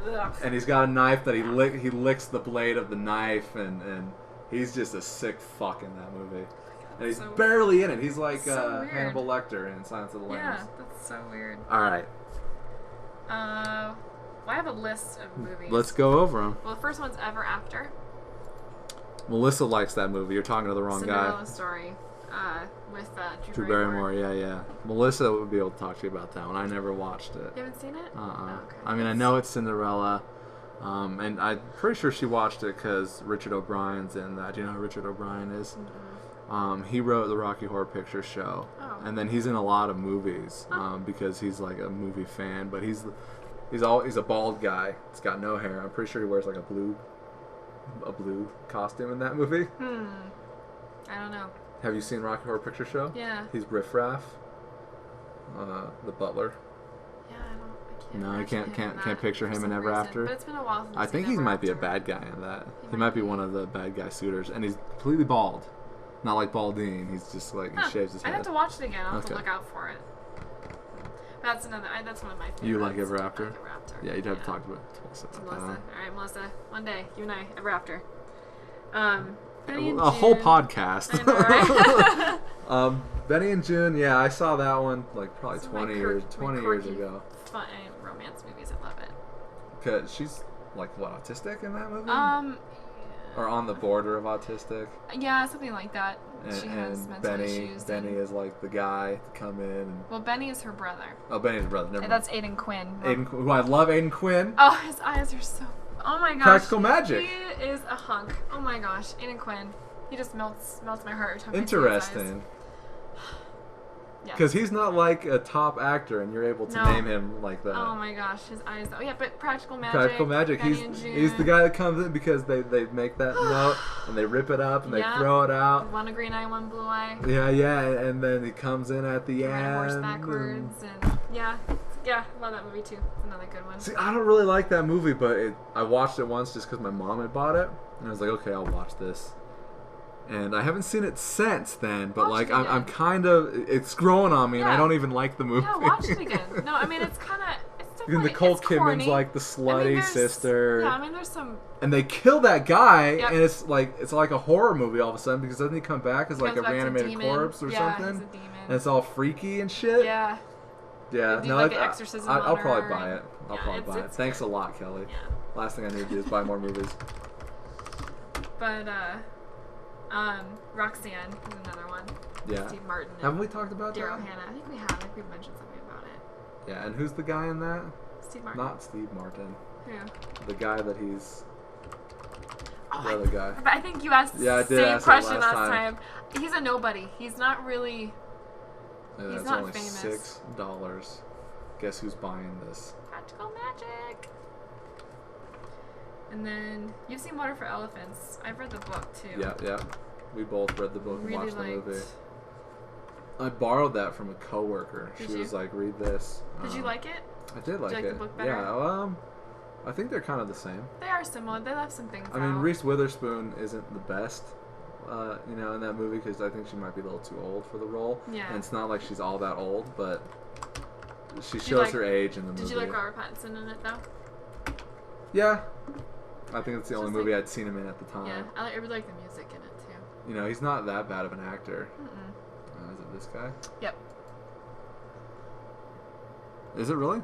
Yeah. And he's got a knife that he licks the blade of the knife, and he's just a sick fuck in that movie. And he's barely in it. He's like Hannibal Lecter in Silence of the Lambs. Yeah, that's so weird. All right. Well, I have a list of movies. Let's go over them. Well, the first one's Ever After. Melissa likes that movie. You're talking to the wrong Cinderella guy. Story. With Drew Barrymore. Yeah. Melissa would be able to talk to you about that one. I never watched it. You haven't seen it? Oh, okay. Okay. I mean, I know it's Cinderella, and I'm pretty sure she watched it because Richard O'Brien's in that. Do you know who Richard O'Brien is? Mm-hmm. He wrote the Rocky Horror Picture Show, and then he's in a lot of movies because he's like a movie fan. But he's a bald guy. He's got no hair. I'm pretty sure he wears like a blue costume in that movie. I don't know. Have you seen Rocky Horror Picture Show? Yeah. He's Riff Raff, the butler. Yeah, I can't. No, I can't can't picture him in Ever After. But it's been a while since I I've think seen he Ever might be a After. bad guy in that. He might be one of the bad guy suitors, and he's completely bald. Not like Baldine. He's just like he shaves his head. I'd have to watch it again. I'll have to Okay. look out for it. That's one of my favorites. You like Ever After? Ever After. Yeah, you'd have to talk to Melissa. Melissa. All right, Melissa. One day, you and I, Ever After. Benny and A whole June. podcast. I know, right? Benny and June. Yeah, I saw that one like probably Some of my 20 years quirky ago. Fun romance movies. I love it. Cause she's like what, autistic in that movie? Or on the border of autistic. Yeah, something like that. And, She has and mental issues. Benny is like the guy to come in. And, Well, Benny is her brother. oh, Benny's brother. Never And mind. that's Aiden Quinn. Who I love, Aiden Quinn. Oh, his eyes are so... Oh my gosh. Practical Magic. He is a hunk. Oh my gosh. Aiden Quinn. He just melts my heart every time I see his eyes. Interesting. Yeah. Because he's not like a top actor, and you're able to name him like that. Oh my gosh, his eyes. Oh yeah, but Practical Magic. Practical Magic. Benny and June. He's the guy that comes in because they make that note and they rip it up and they throw it out. One green eye, one blue eye. Yeah, and then he comes in at the Ride a horse end. backwards and yeah, love that movie too. Another good one. See, I don't really like that movie, but I watched it once just because my mom had bought it, and I was like, okay, I'll watch this. And I haven't seen it since then, but Watch like it again. I'm kind of it's growing on me, and I don't even like the movie. Yeah, watch it again. No, I mean it's definitely Nicole it's Kidman's corny. like the slutty there's- sister. Yeah, I mean there's some. And they kill that guy, Yep. and it's like a horror movie all of a sudden because doesn't he come back as like a comes back as reanimated demon. corpse or Yeah, something? he's a demon. And it's all freaky and shit. Yeah. Yeah. They do, No, like, an exorcism I'll on probably her buy and- it. I'll yeah, probably buy it. it's Thanks good. a lot, Kelly. Yeah. Last thing I need to do is buy more movies. But Roxanne is another one. Yeah. Steve Martin. and Haven't we talked about Daryl that? Hannah. I think we have. I think we've mentioned something about it. Yeah. And who's the guy in that? Steve Martin. Not Steve Martin. Who? The guy that he's Oh, the other guy. But I think you asked Yeah, I the did same ask that question last last time. time. He's a nobody. He's not really And He's it's not only famous. $6. Guess who's buying this? Practical Magic. And then you've seen Water for Elephants. I've read the book too. Yeah. We both read the book and Really watched the liked. movie. I borrowed that from a coworker. Did She you? was like, "Read this." Did you like it? I did like like it. the book better? Yeah. I think they're kind of the same. They are similar. They left some things I mean, out. Reese Witherspoon isn't the best, in that movie because I think she might be a little too old for the role. Yeah. And it's not like she's all that old, but she you shows like- her age in the movie. Did you like Robert Pattinson in it though? Yeah. I think it's the only Just movie like- I'd seen him in at the time. Yeah, I really like the music in it too. you know, he's not that bad of an actor. Mm-mm. Is it this guy? Yep. Is it really?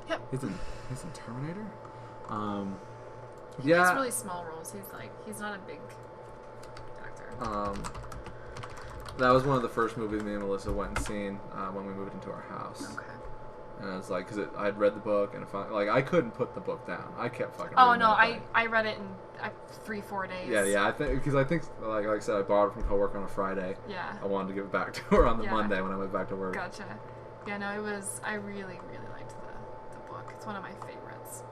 Yep. He's in Terminator? He yeah. makes really small roles. He's not a big actor. That was one of the first movies me and Melissa went and seen when we moved into our house. Okay. And I was like, because I'd read the book, and I couldn't put the book down. I kept fucking Oh, reading no, that thing. I read it in 3-4 days. Yeah, I think, like I said, I borrowed it from a coworker on a Friday. Yeah. I wanted to give it back to her on the Monday when I went back to work. Gotcha. Yeah, no, I really, really liked the book. It's one of my favorites.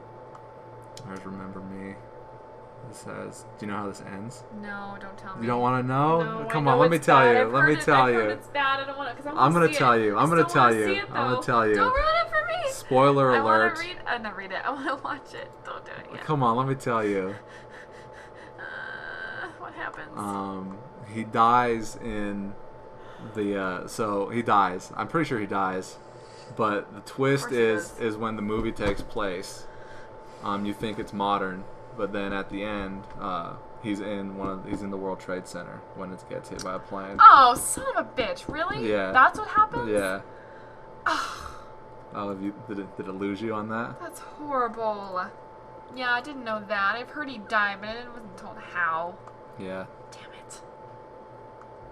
I just remember me. It says, do you know how this ends? No, don't tell me. You don't want to know? No, Come I on, know let me it's tell bad. you. I've Let me heard tell I've you. heard it's bad. I don't want to. I'm going to tell you. I'm going to tell you. See it, I'm going to tell you. Don't ruin it for me. Spoiler I alert. want to read. Not read it. I want to watch it. Don't do it yet. Come on, let me tell you. What happens? He dies in the so he dies. I'm pretty sure he dies. But the twist is when the movie takes place. You think it's modern, but then at the end, he's in the World Trade Center when it gets hit by a plane. Oh, son of a bitch! Really? Yeah. That's what happens? Yeah. Oh, did it lose you on that? That's horrible. Yeah, I didn't know that. I've heard he died, but I wasn't told how. Yeah. Damn it.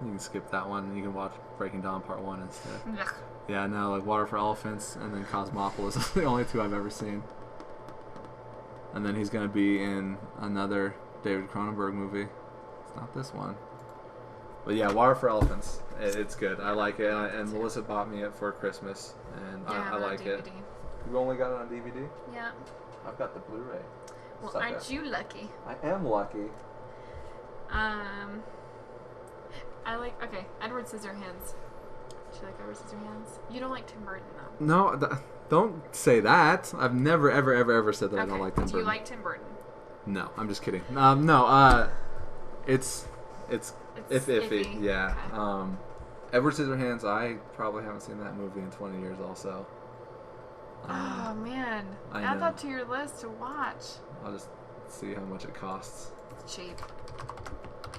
You can skip that one and you can watch Breaking Dawn Part 1 instead. Ugh. Yeah, no, like Water for Elephants and then Cosmopolis are the only two I've ever seen. And then he's going to be in another David Cronenberg movie. It's not this one. But yeah, Water for Elephants. It's good. I like it. And Melissa bought me it for Christmas. And I like it. You only got it on DVD? Yeah. I've got the Blu-ray. Well, aren't you lucky? I am lucky. Okay, Edward Scissorhands. Do you like Edward Scissorhands? You don't like Tim Burton, though. No, don't say that. I've never, ever, ever, ever said that I don't like Tim Burton. Do you like Tim Burton? No, I'm just kidding. No, it's iffy. Yeah. Okay. Edward Scissorhands, I probably haven't seen that movie in 20 years also. Oh, man. Add that to your list to watch. I'll just see how much it costs. It's cheap.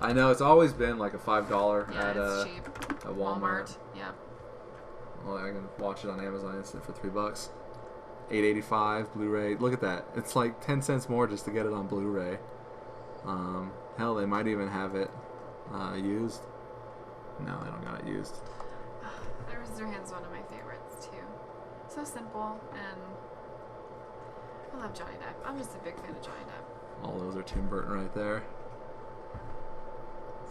I know, it's always been like a $5 it's cheap. at Walmart. Yeah. Well, I can watch it on Amazon Instant for $3. $8.85 Blu-ray. Look at that. It's like 10 cents more just to get it on Blu-ray. Hell, they might even have it used. No, they don't got it used. Edward Scissorhands is one of my favorites too. So simple, and I love Johnny Depp. I'm just a big fan of Johnny Depp. All those are Tim Burton right there.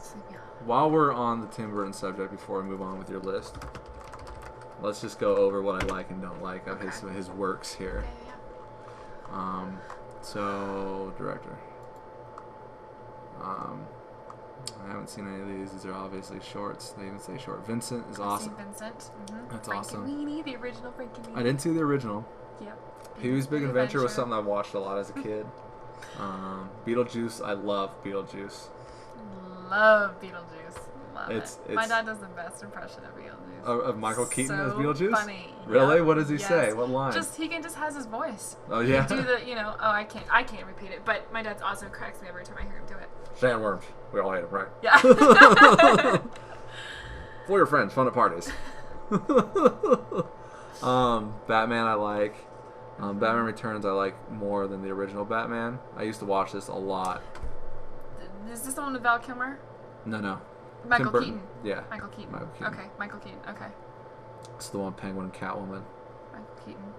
Sleepy Hollow. While we're on the Tim Burton subject, before we move on with your list, let's just go over what I like and don't like of his works here. Yeah. So director. I haven't seen any of these. These are obviously shorts. They even say short. Vincent is awesome. Vincent. Mm-hmm. That's awesome. Frankenweenie, the original Frankenweenie. I didn't see the original. Yep. Pee-wee's Big Adventure was something I watched a lot as a kid. Beetlejuice, I love Beetlejuice. Love Beetlejuice. Love it. My It's dad does the best impression of Beetlejuice. of Michael Keaton so as Beetlejuice? Funny. Really? Yep. What does he Yes. say? What line? He just has his voice. Oh yeah. Do the I can't repeat it, but my dad's also corrects me every time I hear him do it. Sandworms. We all hate them, right? Yeah. For your friends, fun at parties. Batman I like. Batman Returns I like more than the original Batman. I used to watch this a lot. Is this the one with Val Kilmer? No. Michael Tim Burton. Keaton. Yeah. Michael Keaton. Michael Keaton. Okay, Michael Keaton. Okay. It's the one Penguin and Catwoman. Michael Keaton.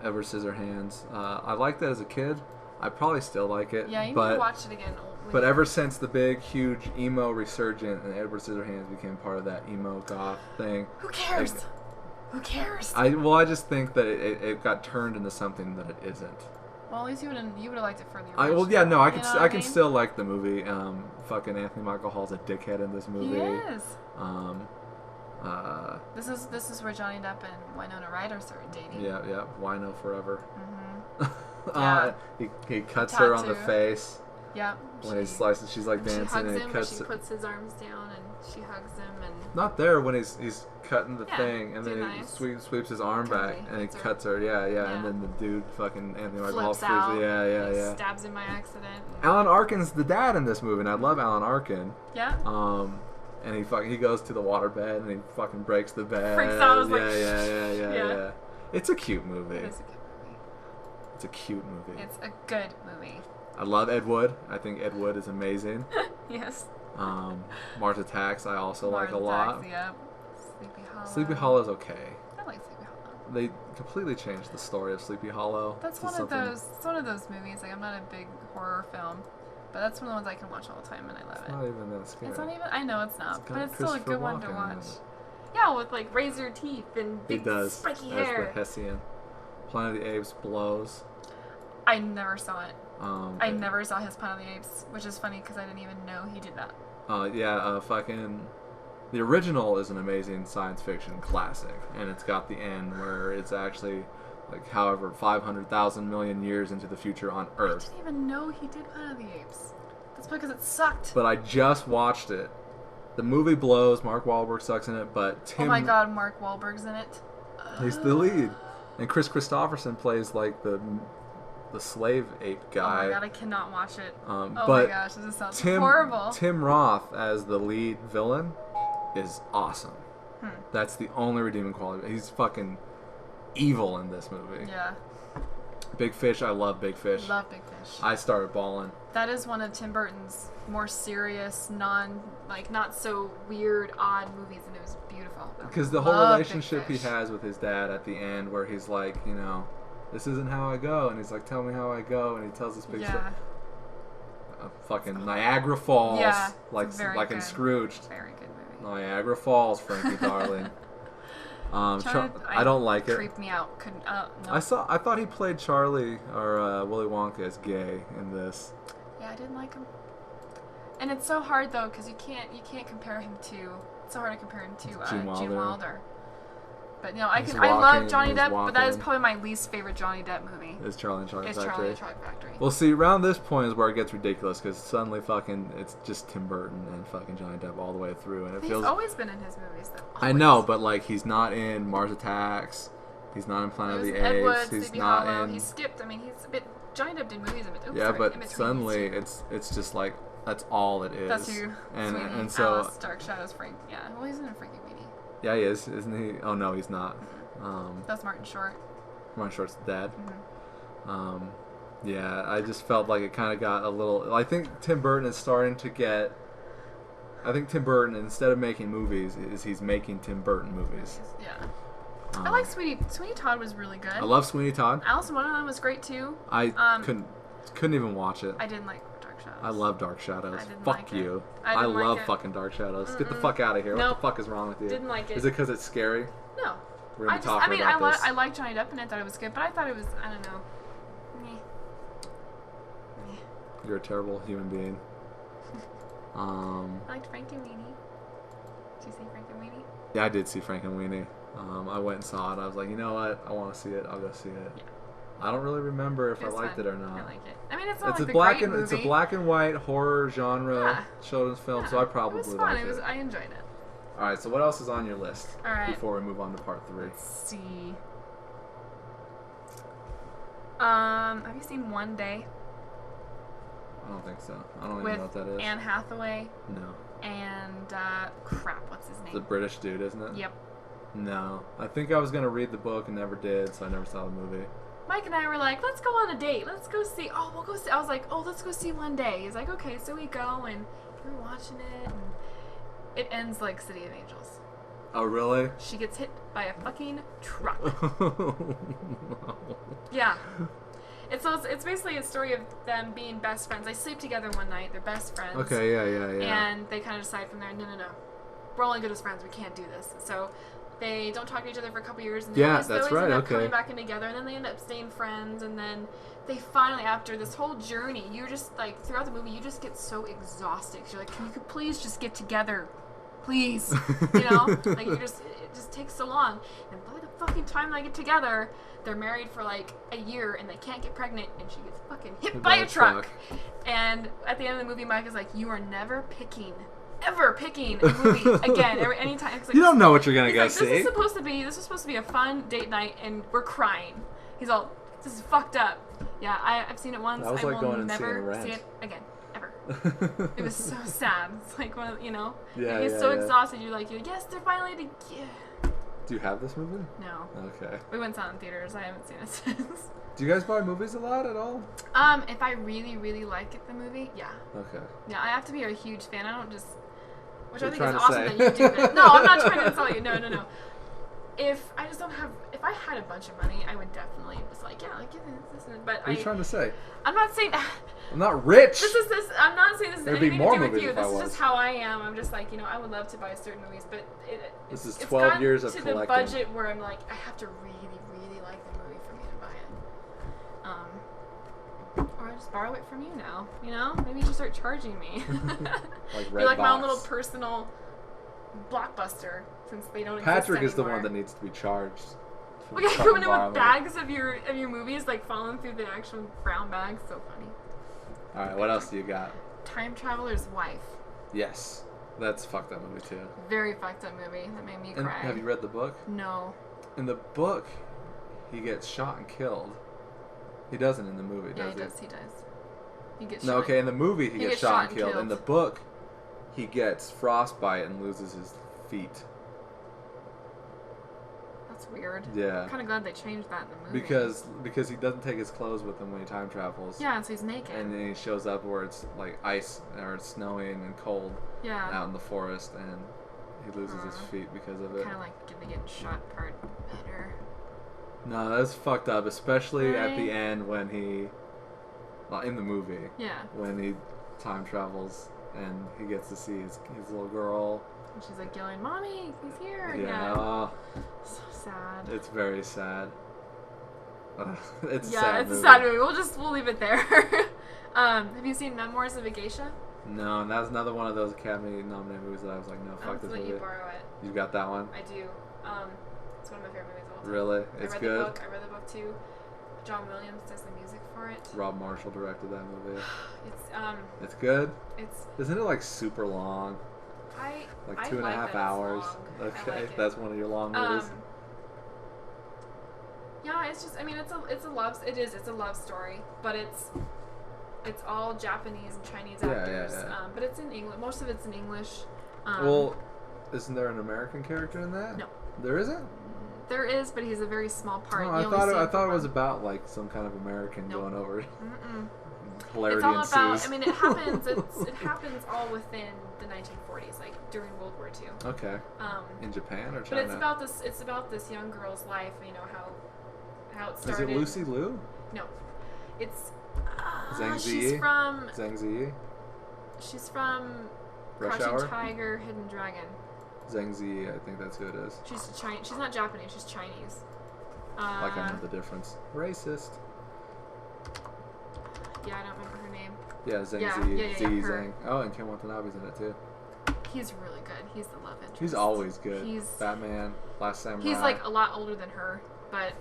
Edward Scissorhands. I liked that as a kid. I probably still like it. Yeah, you need but, to watch it again. But ever since the big, huge emo resurgence and Edward Scissorhands became part of that emo goth thing. Who cares? Who cares? I just think that it got turned into something that it isn't. Well, at least you would have liked it for the original. I can still like the movie. Fucking Anthony Michael Hall's a dickhead in this movie. He is. This is where Johnny Depp and Winona Ryder started dating. Yeah. Wino forever. Yeah. He cuts her on the face. Yep. When he slices, she's like she dancing hugs and him, it or cuts. she puts his arms down and she hugs him, and Not there when he's cutting the Yeah, thing, and too then nice. he sweeps his arm back Totally. and he Hits her. cuts her. Yeah, Yeah. and then the dude fucking Anthony Michael Hall flips freezes. out. Yeah. Stabs him by accident. Alan Arkin's the dad in this movie, and I love Alan Arkin. Yeah. And he goes to the waterbed and he fucking breaks the bed. Freaks out, I was like, yeah. It's a cute movie. It is a good movie. It's a cute movie. It's a good movie. I love Ed Wood. I think Ed Wood is amazing. Yes. Mars Attacks I also like a Mars lot. Attacks, yep. Sleepy Hollow. Sleepy Hollow's okay. I like Sleepy Hollow. They completely changed the story of Sleepy Hollow. That's to one of something- those. It's one of those movies. Like, I'm not a big horror film, but that's one of the ones I can watch all the time, and I love It's it. not even that scary. It's not even. I know it's not, It's but got it's still a Christopher good one to Walken in watch. it. Yeah, with like razor teeth and He big does. spiky As hair. the Hessian. Planet of the Apes blows. I never saw it. I it- never saw his Planet of the Apes, which is funny because I didn't even know he did that. Fucking. The original is an amazing science fiction classic, and it's got the end where it's actually, like, however, 500,000 million years into the future on I Earth. didn't even know he did Planet of the Apes. That's because it sucked. But I just watched it. The movie blows. Mark Wahlberg sucks in it, but Tim. Oh my God, Mark Wahlberg's in it. He's the lead, and Chris Christopherson plays like the slave ape Oh guy. my God, I cannot watch it. Oh but my gosh, this sounds horrible. Tim Roth as the lead villain is awesome. That's the only redeeming quality. He's fucking evil in this movie. Yeah, Big Fish, I love Big Fish. love Big Fish. I started bawling. That is one of Tim Burton's more serious, not so weird, odd movies, and it was beautiful. Because the whole Love Big relationship he Fish. has with his dad at the end, where he's like, this isn't how I go, and he's like, tell me how I go, and he tells this big story. Yeah, Fucking Niagara Falls, Yeah, like it's very in good. Scrooged. very good movie. Niagara Falls, Frankie darling. I don't like it. Creeped me out. Couldn't. No. I thought he played Charlie or Willy Wonka as gay in this. Yeah, I didn't like him. And it's so hard though, because you can't compare him to. It's so hard to compare him to Gene Gene Wilder. Wilder. But no, I He's can. I love walking, Johnny he's Depp, but that is walking. probably my least favorite Johnny Depp movie. Is Charlie and Chocolate It's Factory. Charlie and the Chocolate Factory. Well, see, around this point is where it gets ridiculous because suddenly fucking it's just Tim Burton and fucking Johnny Depp all the way through, and it He's feels. always been in his movies though. I know, but like he's not in Mars Attacks. He's not in Planet of the Ed Wood, Apes. He's Sleepy not Hollow. in. He skipped. I mean, he's a bit. Johnny Depp did movies in between. Yeah, but in between suddenly these it's just like that's all it is. That's who. And Sweeney, and so Alice, Dark Shadows, Frank. Yeah, well, he's in Frankie Weenie. yeah, he is, isn't he? Oh no, he's not. That's Martin Short. Martin Short's dad. Mm-hmm. Yeah, I just felt like it kind of got a little. I think Tim Burton is starting to get. I think Tim Burton, instead of making movies, he's making Tim Burton movies. Yeah. I like Sweeney. Sweeney Todd was really good. I love Sweeney Todd. Alice in Wonderland was great too. I couldn't even watch it. I didn't like Dark Shadows. I love Dark Shadows. I didn't Fuck like it. you. I I didn't like love it. fucking Dark Shadows. Get the fuck out of here. Nope. What the fuck is wrong with you? Didn't like it. Is it because it's scary? No. We're gonna talk I mean, about this. I liked Johnny Depp and I thought it was good, but I thought it was, I don't know. Meh. Meh. You're a terrible human being. I liked Frank and Weenie. Did you see Frank and Weenie? Yeah, I did see Frank and Weenie. I went and saw it. I was like, you know what? I want to see it. I'll go see it. Yeah. I don't really remember if It was I liked fun. it or not. I like it. I mean, it's not It's like a the black great and movie. it's a black and white horror genre Yeah. children's film, Yeah, so I probably it was fun. like It was. I enjoyed it. All right, so what else is on your list All right. before we move on to part 3? Let's see. Have you seen One Day I don't think so. I don't even with know what that is. Anne Hathaway No, and crap? What's his name? the British dude, isn't it? Yep. No, I think I was gonna read the book and never did, so I never saw the movie. Mike and I were like, let's go on a date. Let's go see. Oh, we'll go see. I was like, oh, let's go see One Day. He's like, okay, so we go and we're watching it, and it ends like City of Angels. Oh, really? She gets hit by a fucking truck. Yeah. It's basically a story of them being best friends. They sleep together one night. They're best friends. Okay, yeah. And they kind of decide from there, no. We're only good as friends. We can't do this. So they don't talk to each other for a couple years. And they Yeah, always, that's they always right, end up okay. coming back in together. And then they end up staying friends. And then they finally, after this whole journey, you're just like, throughout the movie, you just get so exhausted. 'Cause you're like, can you please just get together? please. You know, like it just takes so long. And by the fucking time they get together, they're married for like a year and they can't get pregnant, and she gets fucking hit by a truck. And at the end of the movie, Mike is like, "You are never picking." Ever picking a movie again. Anytime. Like, you don't know what you're gonna go like, see. This was supposed to be a fun date night, and we're crying. He's all, "This is fucked up." Yeah, I've seen it once. That was I like will going and seeing never Rent. see it again, ever. It was so sad. It's like one of, you know, Yeah, he's yeah, so yeah. exhausted. You're like, yes, they're finally together. Do you have this movie? No, Okay. we went and saw it in theaters. I haven't seen it since. Do you guys buy movies a lot at all? If I really, really like it, the movie, yeah. Okay. Yeah, I have to be a huge fan. I don't just... Which You're I think is trying to awesome say. that you do that. No, I'm not trying to insult you. No. If I just don't have... If I had a bunch of money, I would definitely just like, yeah, like, this. But What are you trying to say? I'm not saying... I'm not rich! I'm not saying this is There'd be anything more to do with movies you. if I This is was. just how I am. I'm just like, you know, I would love to buy certain movies, but This is it's 12 gotten years of to collecting. the budget where I'm like, I have to really, really like the movie for me to buy it. Or I just borrow it from you now. You know, maybe you should start charging me. Like You're like my own Redbox. little personal Blockbuster, since they don't Patrick exist is the anymore. one that needs to be charged. for Look at fucking coming in borrowing with it. bags of your movies, like falling through the actual brown bags. So funny. Alright, what else do you got? Time Traveler's Wife. Yes. That's fucked up movie too. Very fucked up movie that made me And cry. have you read the book? No. In the book, he gets shot and killed. He doesn't in the movie, Yeah, does he does. He does. He gets No, shot. okay, in the movie he He gets gets shot and killed. In killed. the book, he gets frostbite and loses his feet. That's weird. Yeah. I'm kind of glad they changed that in the movie. Because he doesn't take his clothes with him when he time travels. Yeah, so he's naked. And then he shows up where it's like ice or it's snowing and cold yeah. out in the forest, and he loses his feet because of it. Kind of like the getting shot part better. No, that's fucked up, especially at the Right. end when he, well, in the movie, Yeah. when he time travels and he gets to see his little girl. And she's like yelling, "Mommy, he's here!" Yeah, oh, So sad. it's very sad. It's a Yeah, sad it's movie. a sad movie. We'll leave it there. Have you seen Memoirs of a Geisha? No, and that's another one of those Academy nominated movies that I was like, no, I'll fuck this let movie. you borrow it. You got that one? I do. It's one of my favorite movies of all time. Really? I It's read good? the book. I read the book too. John Williams does the music for it. Rob Marshall directed that movie. It's It's good? it's Isn't it like super long? I Like I 2.5 like that it's hours? long. I Okay, like it. that's one of your long movies. Yeah, it's just, I mean, it's a love story, but it's all Japanese and Chinese Yeah, actors. yeah. But it's in English. Most of it's in English. Well, isn't there an American character in that? No. There isn't? There is, but he's a very small part. No, You I only thought see I him thought for it was one- about like some kind of American Nope. going over. Mm-mm. Hilarity It's all ensues. about. I mean, it happens. It happens all within the 1940s, like during World War II. Okay. In Japan or But China? it's about this. It's about this young girl's life. You know how it Is started. it Lucy Liu? No, it's. Zhang She's Ziyi? from. Zhang Ziyi? She's from. Rush Crouching Hour? Tiger, Hidden Dragon. Zhang Ziyi, I think that's who it is. She's Chinese. She's not Japanese. She's Chinese. Like I know the difference. Racist. Yeah, I don't remember her name. Yeah, Zhang Yeah, Ziyi. yeah, Ziyi her. Zhang. Oh, and Kim Watanabe's in it too. He's really good. He's the love interest. He's always good. He's Batman, Last Samurai. He's like a lot older than her, but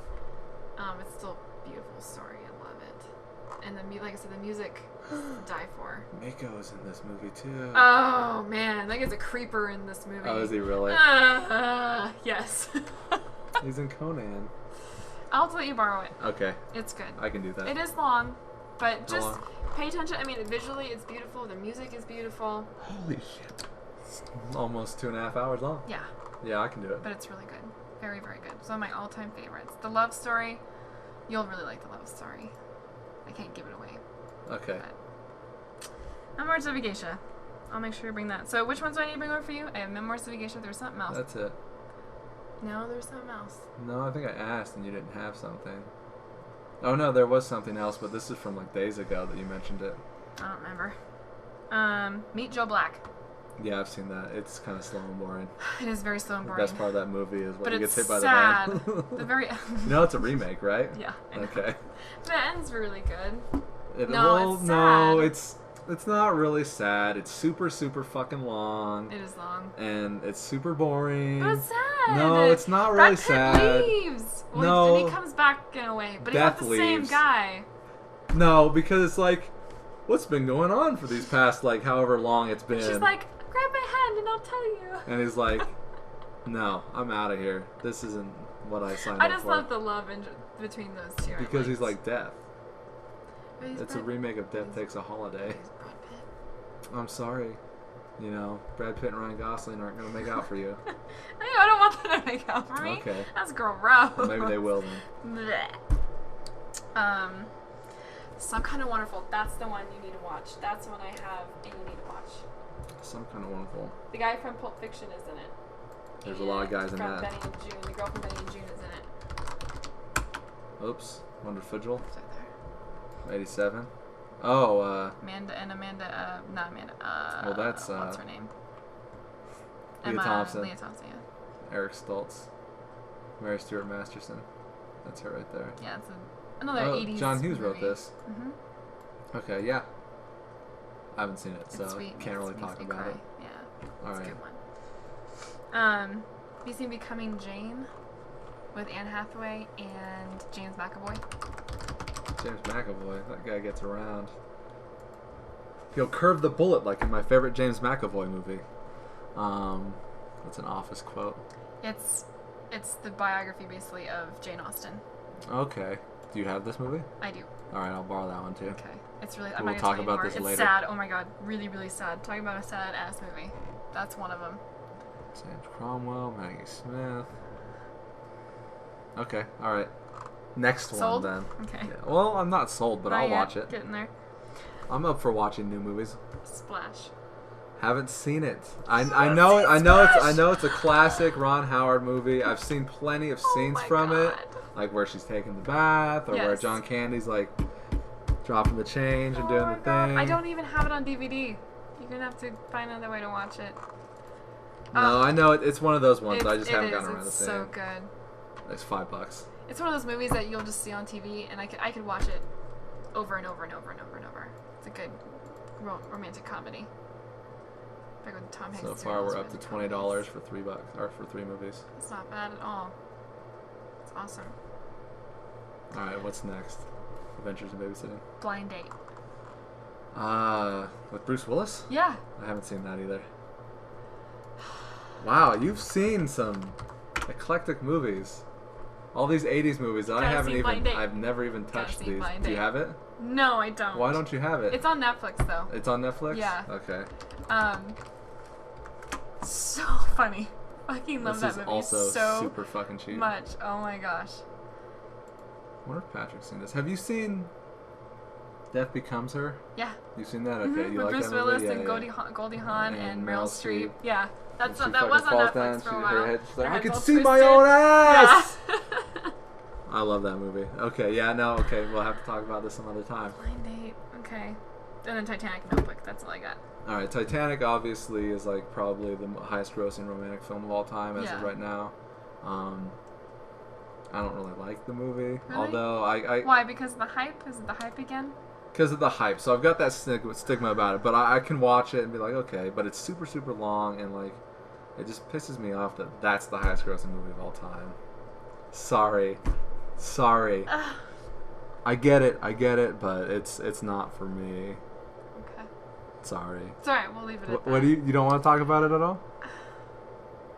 it's still a beautiful story. I love it. And like I said, the music is to die for. Mako's in this movie too. Oh man, that guy's a creeper in this movie. Oh, is he really? Yes. He's in Conan. I'll let you borrow it. Okay, It's good. I can do that. It is long, but How just long? pay attention. I mean, visually it's beautiful. The music is beautiful. Holy shit. It's almost 2.5 hours long. Yeah, Yeah, I can do it. but it's really good. Very, very good. It's one of my all-time favorites. The love story, you'll really like the love story. I can't give it away. Okay. Memoirs of a Geisha. I'll make sure to bring that. So which ones do I need to bring over for you? I have Memoirs of a Geisha. There's something else. That's it. No, there's something else. No, I think I asked and you didn't have something. Oh no, there was something else, but this is from like days ago that you mentioned it. I don't remember. Meet Joe Black. Yeah, I've seen that. It's kind of slow and boring. It is very slow and The boring. best part of that movie is when But he gets it's hit by sad. the van. The very You know, it's a remake, right? yeah. I know. Okay. But it ends really good. It, No, well, it's no, sad. it's It's not really sad. It's super, super fucking long. It is long. And it's super boring. But it's sad. No, it's not really Brad Pitt sad. leaves. Well, No. and he comes back in a way, but Death he's not the same leaves. guy. No, because it's like, what's been going on for these past, like, however long it's been? She's like, grab my hand and I'll tell you. And he's like, no, I'm out of here. This isn't what I signed I up just for. love the love between those two. Because he's like Death. But he's It's a Brad- remake of Death Takes a Holiday. he's Brad Pitt. I'm sorry. You know, Brad Pitt and Ryan Gosling aren't going to make out for you. I don't want them to make out for me. Okay. That's gross. Well, maybe they will then. Blech. Some Kind of Wonderful. That's the one you need to watch. That's the one I have and you need to watch. Some Kind of Wonderful. The guy from Pulp Fiction is in it. There's a lot of guys in from that. Benny and June. The girl from Benny and June is in it. Oops. Wonder Fidgel. It's right there. 87. Oh, Amanda, not Amanda. Well, that's, what's her name? Leah Thompson. Leah Thompson, yeah. Eric Stoltz. Mary Stuart Masterson. That's her right there. Yeah, it's another 80s John Hughes wrote movie. this. Mm-hmm. Okay, yeah. I haven't seen it, so It's sweet. can't really Makes talk me about cry. it. Yeah, All it's right. a good one. Have you seen Becoming Jane with Anne Hathaway and James McAvoy? James McAvoy, that guy gets around. He'll curve the bullet like in my favorite James McAvoy movie. That's an Office quote. It's the biography basically of Jane Austen. Okay. Do you have this movie? I do. All right, I'll borrow that one too. Okay. It's really. I'm We'll not talk gonna tell you about anymore. this It's later. sad. Oh my god, really, really sad. Talking about a sad ass movie. That's one of them. James Cromwell, Maggie Smith. Okay, all right. Next Sold? one then. Okay. Yeah. Well, I'm not sold, but Not I'll yet. watch it. Getting there. I'm up for watching new movies. Splash. Haven't seen it. I haven't know seen I know it's Splash? I know it's a classic Ron Howard movie. I've seen plenty of scenes my from it, God. like where she's taking the bath or where Yes. John Candy's like dropping the change and Oh doing my the God. thing. I don't even have it on DVD. You're gonna have to find another way to watch it. No, I know it's one of those ones. I just it haven't is. gotten around to It's seeing. so good. It's $5. It's one of those movies that you'll just see on TV, and I could watch it over and over and over and over and over. It's a good romantic comedy. Like with Tom Hanks. So is far, doing those we're up to romantic comedies. $20 for $3 or for 3 movies. It's not bad at all. It's awesome. All right, what's next? Adventures in Babysitting. Blind Date. With Bruce Willis? Yeah. I haven't seen that either. Wow, you've seen some eclectic movies. All these 80s movies that I Gotta haven't see Blind even Date. I've never even Gotta touched see these. Blind Do you Date. have it? No, I don't. Why don't you have it? It's on Netflix though. It's on Netflix? Yeah. Okay. So funny. Fucking love This that is movie also so super fucking cheap. much. Oh my gosh. I wonder if Patrick's seen this. Have you seen Death Becomes Her? Yeah. You've seen that? Okay, Mhm, you with like Bruce that movie? Willis Yeah, and yeah. Goldie Hawn and Meryl Streep. Yeah. That's And she that was fucking on falls Netflix down, for a she- while. her head, she's like, Her I head can all see my twisted. own ass! Yeah. I love that movie. Okay, yeah, no, okay, we'll have to talk about this some other time. Blind Date. Okay. And then Titanic and Notebook. That's all I got. Alright, Titanic obviously is like probably the highest grossing romantic film of all time as Yeah. of right now. I don't really like the movie, Really? although I Why? Because of the hype? Is it the hype again? because of the hype. So I've got that stigma about it, but I can watch it and be like, okay, but it's super super long and like it just pisses me off that that's the highest grossing movie of all time. Sorry. Ugh. I get it, but it's not for me. Okay. Sorry. It's alright. We'll leave it at that. What do you don't want to talk about it at all?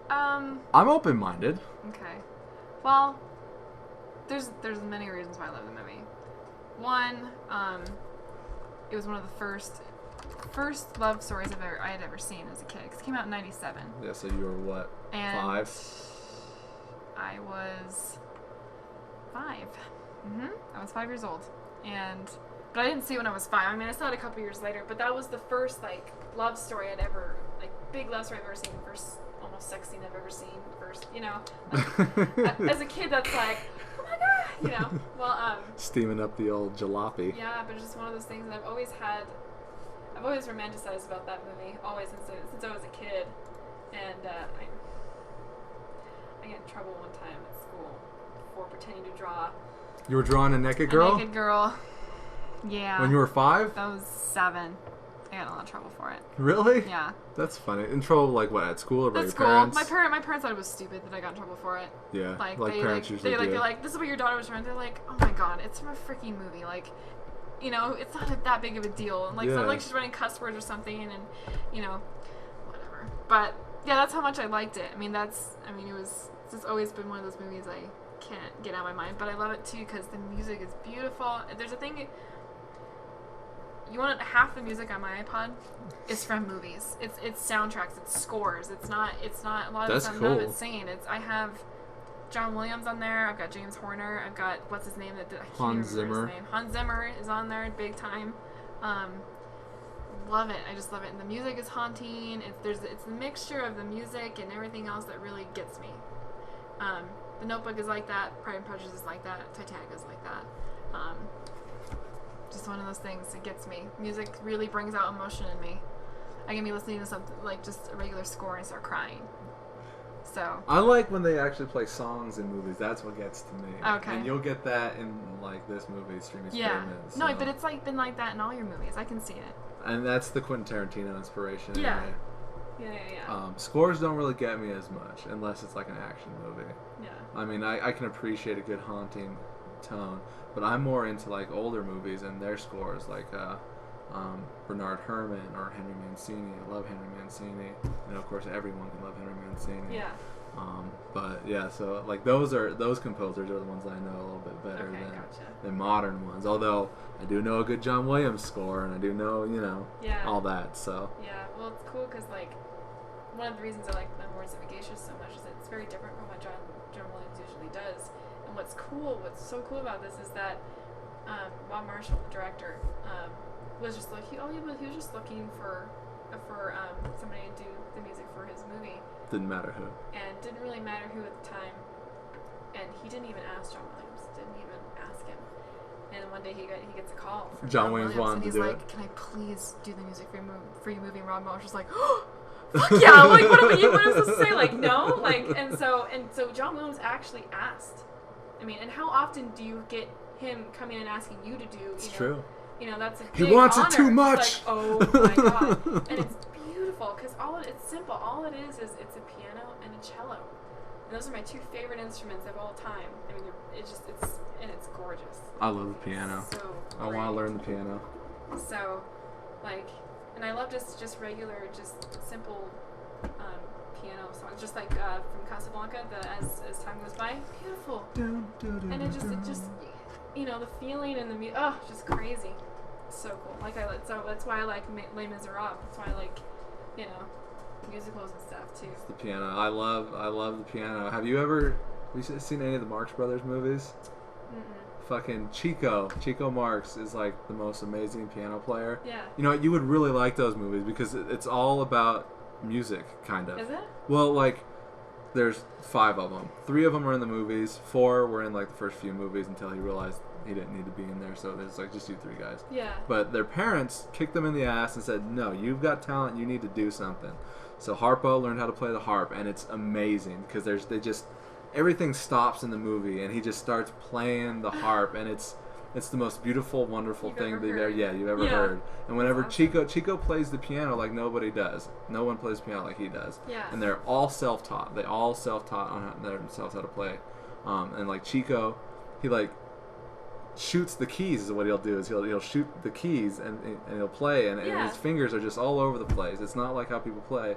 I'm open-minded. Okay. Well, there's many reasons why I love the movie. One, it was one of the first love stories I had ever seen as a kid. 'Cause it came out in '97. Yeah, so you were what? And 5? I was 5. I was 5 years old, but I didn't see it when I was 5. I mean, I saw it a couple years later. But that was the first like love story I'd ever big love story I've ever seen. First almost sex scene I've ever seen. First, like, as a kid, that's like, oh my god, Well, Steaming up the old jalopy. yeah, but it's just one of those things that I've always romanticized about that movie, always since I was a kid, and I got in trouble one time at school for pretending to draw You were drawing a naked girl? a naked girl. Yeah. When you were 5? That was 7. got in a lot of trouble for it. Really? Yeah. That's funny. In trouble, like what, at school or by At your school, parents? my parents thought it was stupid that I got in trouble for it. Yeah, Like like parents usually do. they're like, this is what your daughter was doing. They're like, oh my god, it's from a freaking movie. Like, you know, it's not that big of a deal. And like, it's Yeah. not like she's running cuss words or something, and you know, whatever. But yeah, that's how much I liked it. I mean, it's always been one of those movies I can't get out of my mind. But I love it too because the music is beautiful. There's a thing. You want half the music on my iPod is from movies. It's soundtracks. It's scores. It's not a lot of That's it's none of cool. it's singing. I have John Williams on there. I've got James Horner. I've got what's his name? I can't even Hans remember Zimmer. his name. Hans Zimmer is on there big time. Love it. I just love it. And the music is haunting. It's the mixture of the music and everything else that really gets me. The Notebook is like that. Pride and Prejudice is like that. Titanic is like that. Just one of those things. It gets me. Music really brings out emotion in me. I can be listening to something like just a regular score and start crying. So I like when they actually play songs in movies. That's what gets to me. Okay. And you'll get that in like this movie, Stream yeah, Experiments. no, but it's like been like that in all your movies. I can see it. And that's the Quentin Tarantino inspiration. Yeah. Anyway. Yeah. Scores don't really get me as much unless it's like an action movie. Yeah. I mean, I can appreciate a good haunting tone, but I'm more into like older movies and their scores, like Bernard Herrmann or Henry Mancini. I love Henry Mancini, and of course everyone can love Henry Mancini. Yeah. But yeah, so like those composers are the ones that I know a little bit better Okay, gotcha. than modern ones. Although I do know a good John Williams score, and I do know Yeah. all that. So Yeah, well, it's cool because like one of the reasons I like Memoirs of a Geisha so much is that it's very different from what John Williams usually does. And what's so cool about this is that Bob Marshall, the director, was just like he was just looking for somebody to do the music for his movie, didn't matter who. and didn't really matter who at the time. And he didn't even ask John Williams. Didn't even ask him. And one day he gets a call from John Williams wanted and to he's do like, it. "Can I please do the music for your movie?" And Rob Marshall's like, "Oh, fuck yeah!" Like, what am I supposed to say? Like, no, like, and so John Williams actually asked. I mean, and how often do you get him coming and asking you to do? It's true. You know, that's a He big wants it honor. too much. It's like, oh my god, and it's beautiful because it's simple. All it is it's a piano and a cello, and those are my two favorite instruments of all time. I mean, it's gorgeous. I love the piano. So I want to great. learn the piano. So, like, and I love just regular, just simple piano songs, just like from Casablanca. As time goes by, beautiful, and it just the feeling and the music. Oh, just crazy. So cool. So that's why I like Les Miserables. That's why I like, musicals and stuff too. It's the piano. I love the piano. Have you seen any of the Marx Brothers movies? Mm-mm. Fucking Chico Marx is like the most amazing piano player. Yeah. You know, you would really like those movies because it's all about music, kind of. Is it? Well, like, there's 5 of them. 3 of them are in the movies. 4 were in like the first few movies until he realized he didn't need to be in there. So there's like just you 3 guys. Yeah. But their parents kicked them in the ass and said, "No, you've got talent. You need to do something." So Harpo learned how to play the harp, and it's amazing because everything stops in the movie, and he just starts playing the harp, and it's the most beautiful, wonderful thing you've ever heard. And whenever awesome. Chico plays the piano like nobody does, no one plays piano like he does. Yeah. And they're all self-taught. They all self-taught on themselves how to play. And like Chico, he like shoots the keys. Is what he'll do is he'll shoot the keys and he'll play, and his fingers are just all over the place. It's not like how people play.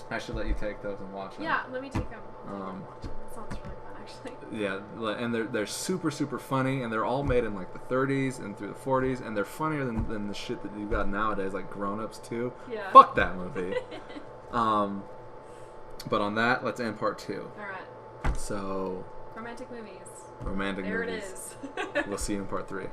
I should let you take those and watch them. Yeah, let me take them. That sounds really fun, actually. Yeah, and they're super, super funny, and they're all made in like the 30s and through the 40s, and they're funnier than the shit that you've got nowadays, like Grown Ups 2. Yeah. Fuck that movie. But on that, let's end part 2. Alright. So, Romantic movies. romantic There movies. it is. We'll see you in part 3.